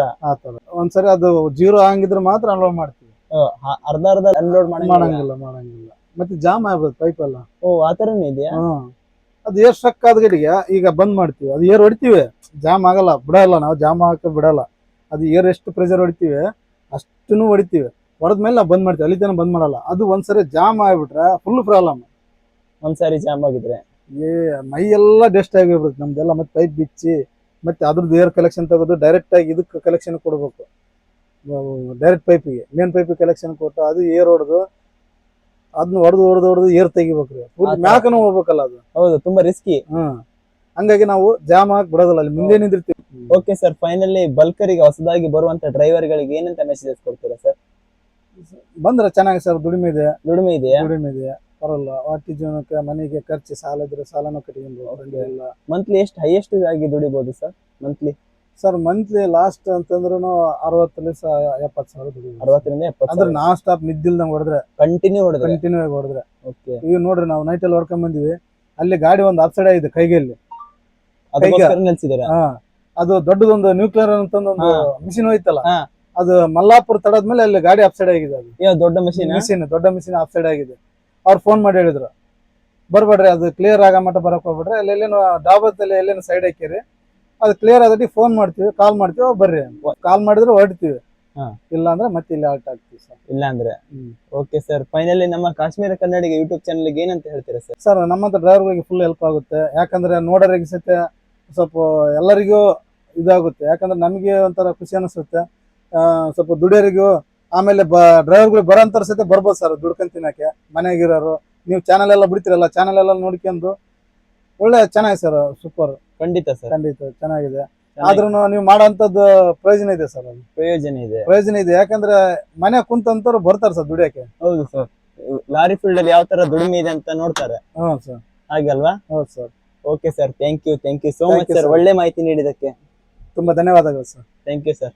ಒಂದ್ಸರಿ ಅದು ಜೀರೋ ಹಂಗಿದ್ರೆ ಮಾತ್ರ ಅನ್ಲೋಡ್ ಮಾಡ್ತೀವಿ. ಅರ್ಧ ಅನ್ಲೋಡ್ ಮಾಡಂಗಿಲ್ಲ. ಮತ್ತೆ ಜಾಮ್ ಆಗ್ಬೋದು ಪೈಪ್ ಎಲ್ಲ. ಓ ಆತರನೇ ಇದೆಯಾ? ಅದು ಏರ್ ಸ್ಟ್ರಕ್ ಆದ ಗಡಿಗೆ ಈಗ ಬಂದ್ ಮಾಡ್ತೀವಿ, ಅದು ಏರ್ ಹೊಡಿತೀವಿ, ಜಾಮ್ ಆಗಲ್ಲ, ಬಿಡಲ್ಲ, ನಾವು ಜಾಮ್ ಹಾಕಿ ಬಿಡಲ್ಲ. ಅದು ಏರ್ ಎಷ್ಟು ಪ್ರೆಷರ್ ಹೊಡಿತೀವಿ ಅಷ್ಟನ್ನು ಹೊಡಿತೀವಿ, ಹೊಡೆದ್ಮೇಲೆ ನಾವು ಬಂದ್ ಮಾಡ್ತೀವಿ, ಅಲ್ಲಿ ತನಕ ಬಂದ್ ಮಾಡಲ್ಲ. ಅದು ಒಂದ್ಸರಿ ಜಾಮ್ ಆಗ್ಬಿಟ್ರೆ ಫುಲ್ ಪ್ರಾಬ್ಲಮ್. ಒಂದ್ಸಾರಿ ಜಾಮ್ ಆಗಿದ್ರೆ ಮೈ ಎಲ್ಲ ಡಸ್ಟ್ ಆಗಿಬಿಡುತ್ತೆ ನಮ್ದೆಲ್ಲ. ಮತ್ತೆ ಪೈಪ್ ಬಿಚ್ಚಿ ಮತ್ತೆ ಅದ್ರದ್ದು ಏರ್ ಕಲೆಕ್ಷನ್ ತೆಗೆದು ಡೈರೆಕ್ಟ್ ಆಗಿ ಇದಕ್ಕೆ ಕಲೆಕ್ಷನ್ ಕೊಡ್ಬೇಕು. ಡೈರೆಕ್ಟ್ ಪೈಪಿಗೆ ಮೇನ್ ಪೈಪಿಗೆ ಕಲೆಕ್ಷನ್ ಕೊಟ್ಟು ಅದು ಏರ್ ಹೊಡೆದು ಅದನ್ನ ಹೊಡೆದು ಏರ್ ತೆಗಿಬೇಕ್ರಿ. ಮ್ಯಾಕನು ಹೋಗ್ಬೇಕಲ್ಲ ಅದು. ಹೌದು, ತುಂಬಾ ರಿಸ್ಕಿ. ಹಂಗಾಗಿ ನಾವು ಜಾಮ್ ಹಾಕಿ ಬಿಡೋದಿಲ್ಲ, ಅಲ್ಲಿ ಮುಂದೆ ನಿಂದಿರ್ತೀವಿ. ಓಕೆ ಸರ್, ಫೈನಲಿ ಬಲ್ಕರಿಗೆ ಹೊಸದಾಗಿ ಬರುವಂತ ಡ್ರೈವರ್ ಗಳಿಗೆ ಏನಂತ ಮೆಸೇಜಸ್ ಕೊಡ್ತೀರಾ ಸರ್? ಬಂದ್ರೆ ಚೆನ್ನಾಗಿ ಸರ್, ದುಡಿಮೆ ಇದೆಯಾ, ಬರಲ್ಲ. ವಾಟಿ ಜೀವನಕ್ಕೆ ಮನೆಗೆ ಖರ್ಚು, ಸಾಲ ಇದ್ರೆ ಸಾಲನೂ ಕಟ್ಕೊಂಡು. ಮಂತ್ಲಿ ಎಷ್ಟು ಹೈಯೆಸ್ಟ್ ಆಗಿ ದುಡಿಬಹುದು ಸರ್? ಮಂತ್ಲಿ ಸರ್ ಮಂತ್ಲಿ ಲಾಸ್ಟ್ ಅಂತಂದ್ರೂ 60,000-70,000 ದುಡಿಬೋದು. 60ರಿಂದ 70 ಅಂದ್ರೆ ನಾನ್ ಸ್ಟಾಪ್ ನಿದ್ದಿಲ್ದಂಗ್ ಹೊಡೆದ್ರೆ, ಕಂಟಿನ್ಯೂ ಆಗಿ ಹೊಡೆದ್ರೆ. ಓಕೆ. ಈಗ ನೋಡ್ರಿ, ನಾವು ನೈಟ್ ಅಲ್ಲಿ ಹೊಡ್ಕೊಂಡ್ ಬಂದಿವಿ, ಅಲ್ಲಿ ಗಾಡಿ ಒಂದು ಅಪ್ಸೈಡ್ ಆಗಿದೆ ಕೈಗೆಲ್ಲಿ. ನಿಲ್ಸಿದಾರೆ. ಅದು ದೊಡ್ಡದೊಂದು ನ್ಯೂಕ್ಲಿಯರ್ ಅಂತ ಒಂದು ಮಿಷಿನ್ ಹೋಯ್ತಲ್ಲ, ಅದು ಮಲ್ಲಾಪುರ ತಡದ್ಮೇಲೆ ಅಲ್ಲಿ ಗಾಡಿ ಅಪ್ಸೈಡ್ ಆಗಿದೆ. ಅದು ದೊಡ್ಡ ಮಿಷಿನ್ ಅಪ್ಸೈಡ್ ಆಗಿದೆ. ಅವ್ರು ಫೋನ್ ಮಾಡಿ ಹೇಳಿದ್ರು, ಬರ್ಬೇಡ್ರಿ, ಅದು ಕ್ಲಿಯರ್ ಆಗೋ ಮಟ್ಟ ಬರಕ್ ಹೋಗ್ಬಿಡ್ರಿ, ಅಲ್ಲಿ ಎಲ್ಲೇನು ಡಾಬಾದಲ್ಲಿ ಎಲ್ಲೇನು ಸೈಡ್ ಹಾಕಿರಿ, ಅದು ಕ್ಲಿಯರ್ ಆದಟ್ಟಿ ಫೋನ್ ಮಾಡ್ತೀವಿ, ಕಾಲ್ ಮಾಡ್ತೀವಿ, ಬರ್ರಿ. ಕಾಲ್ ಮಾಡಿದ್ರೆ ಹೊರಡ್ತೀವಿ, ಇಲ್ಲ ಅಂದ್ರೆ ಮತ್ತೆ ಇಲ್ಲಿ ಆಲ್ಟ್ ಆಗ್ತೀವಿ ಸರ್. ಇಲ್ಲ ಅಂದ್ರೆ ಓಕೆ ಸರ್. ಫೈನಲಿ ನಮ್ಮ ಕಾಶ್ಮೀರ ಕನ್ನಡಿಗ ಯೂಟ್ಯೂಬ್ ಚಾನಲ್ ಏನಂತ ಹೇಳ್ತೀರಾ ಸರ್? ಸರ್ ನಮ್ಮಂತ ಡ್ರೈವರ್ಗಳಿಗೆ ಫುಲ್ ಹೆಲ್ಪ್ ಆಗುತ್ತೆ. ಯಾಕಂದ್ರೆ ನೋಡೋರಿಗೆ ಸಹಿತ ಸ್ವಲ್ಪ ಎಲ್ಲರಿಗೂ ಇದಾಗುತ್ತೆ. ಯಾಕಂದ್ರೆ ನಮಗೆ ಒಂಥರ ಖುಷಿ ಅನಿಸುತ್ತೆ, ಸ್ವಲ್ಪ ದುಡಿಯೋರಿಗೂ. ಆಮೇಲೆ ಡ್ರೈವರ್ಗಳು ಬರೋಂಥವ್ರ ಸಹಿತ ಬರ್ಬೋದು ಸರ್ ದುಡ್ಕೊಂಡ್ ತಿನ್ನಕ್ಕೆ. ಮನೆಯಾಗಿರೋರು ನೀವು ಚಾನಲ್ ಎಲ್ಲ ಬಿಡ್ತೀರಲ್ಲ, ಚಾನಲ್ ಎಲ್ಲ ನೋಡ್ಕೊಂಡು ಒಳ್ಳೆ ಚೆನ್ನಾಗಿ ಸರ್, ಸೂಪರ್. ಖಂಡಿತ ಸರ್, ಖಂಡಿತ ಚೆನ್ನಾಗಿದೆ. ಆದ್ರೂ ನೀವು ಮಾಡೋಂಥದ್ದು ಪ್ರಯೋಜನ ಇದೆ ಸರ್. ಅದು ಪ್ರಯೋಜನ ಇದೆ, ಯಾಕಂದ್ರೆ ಮನೆ ಕುಂತಂತವ್ರು ಬರ್ತಾರೆ ಸರ್ ದುಡಿಯಕ್ಕೆ. ಹೌದು ಸರ್, ಲಾರಿ ಫೀಲ್ಡ್ ಅಲ್ಲಿ ಯಾವ ತರ ದುಡಿಮೆ ಇದೆ ಅಂತ ನೋಡ್ತಾರೆ. ಸರ್ ಹಾಗೆ ಅಲ್ವಾ? ಹೌದು sir. Okay sir, thank you so much sir, ಒಳ್ಳೆ ಮಾಹಿತಿ ನೀಡಿದಕ್ಕೆ ತುಂಬಾ ಧನ್ಯವಾದಗಳು ಸರ್. Thank you sir.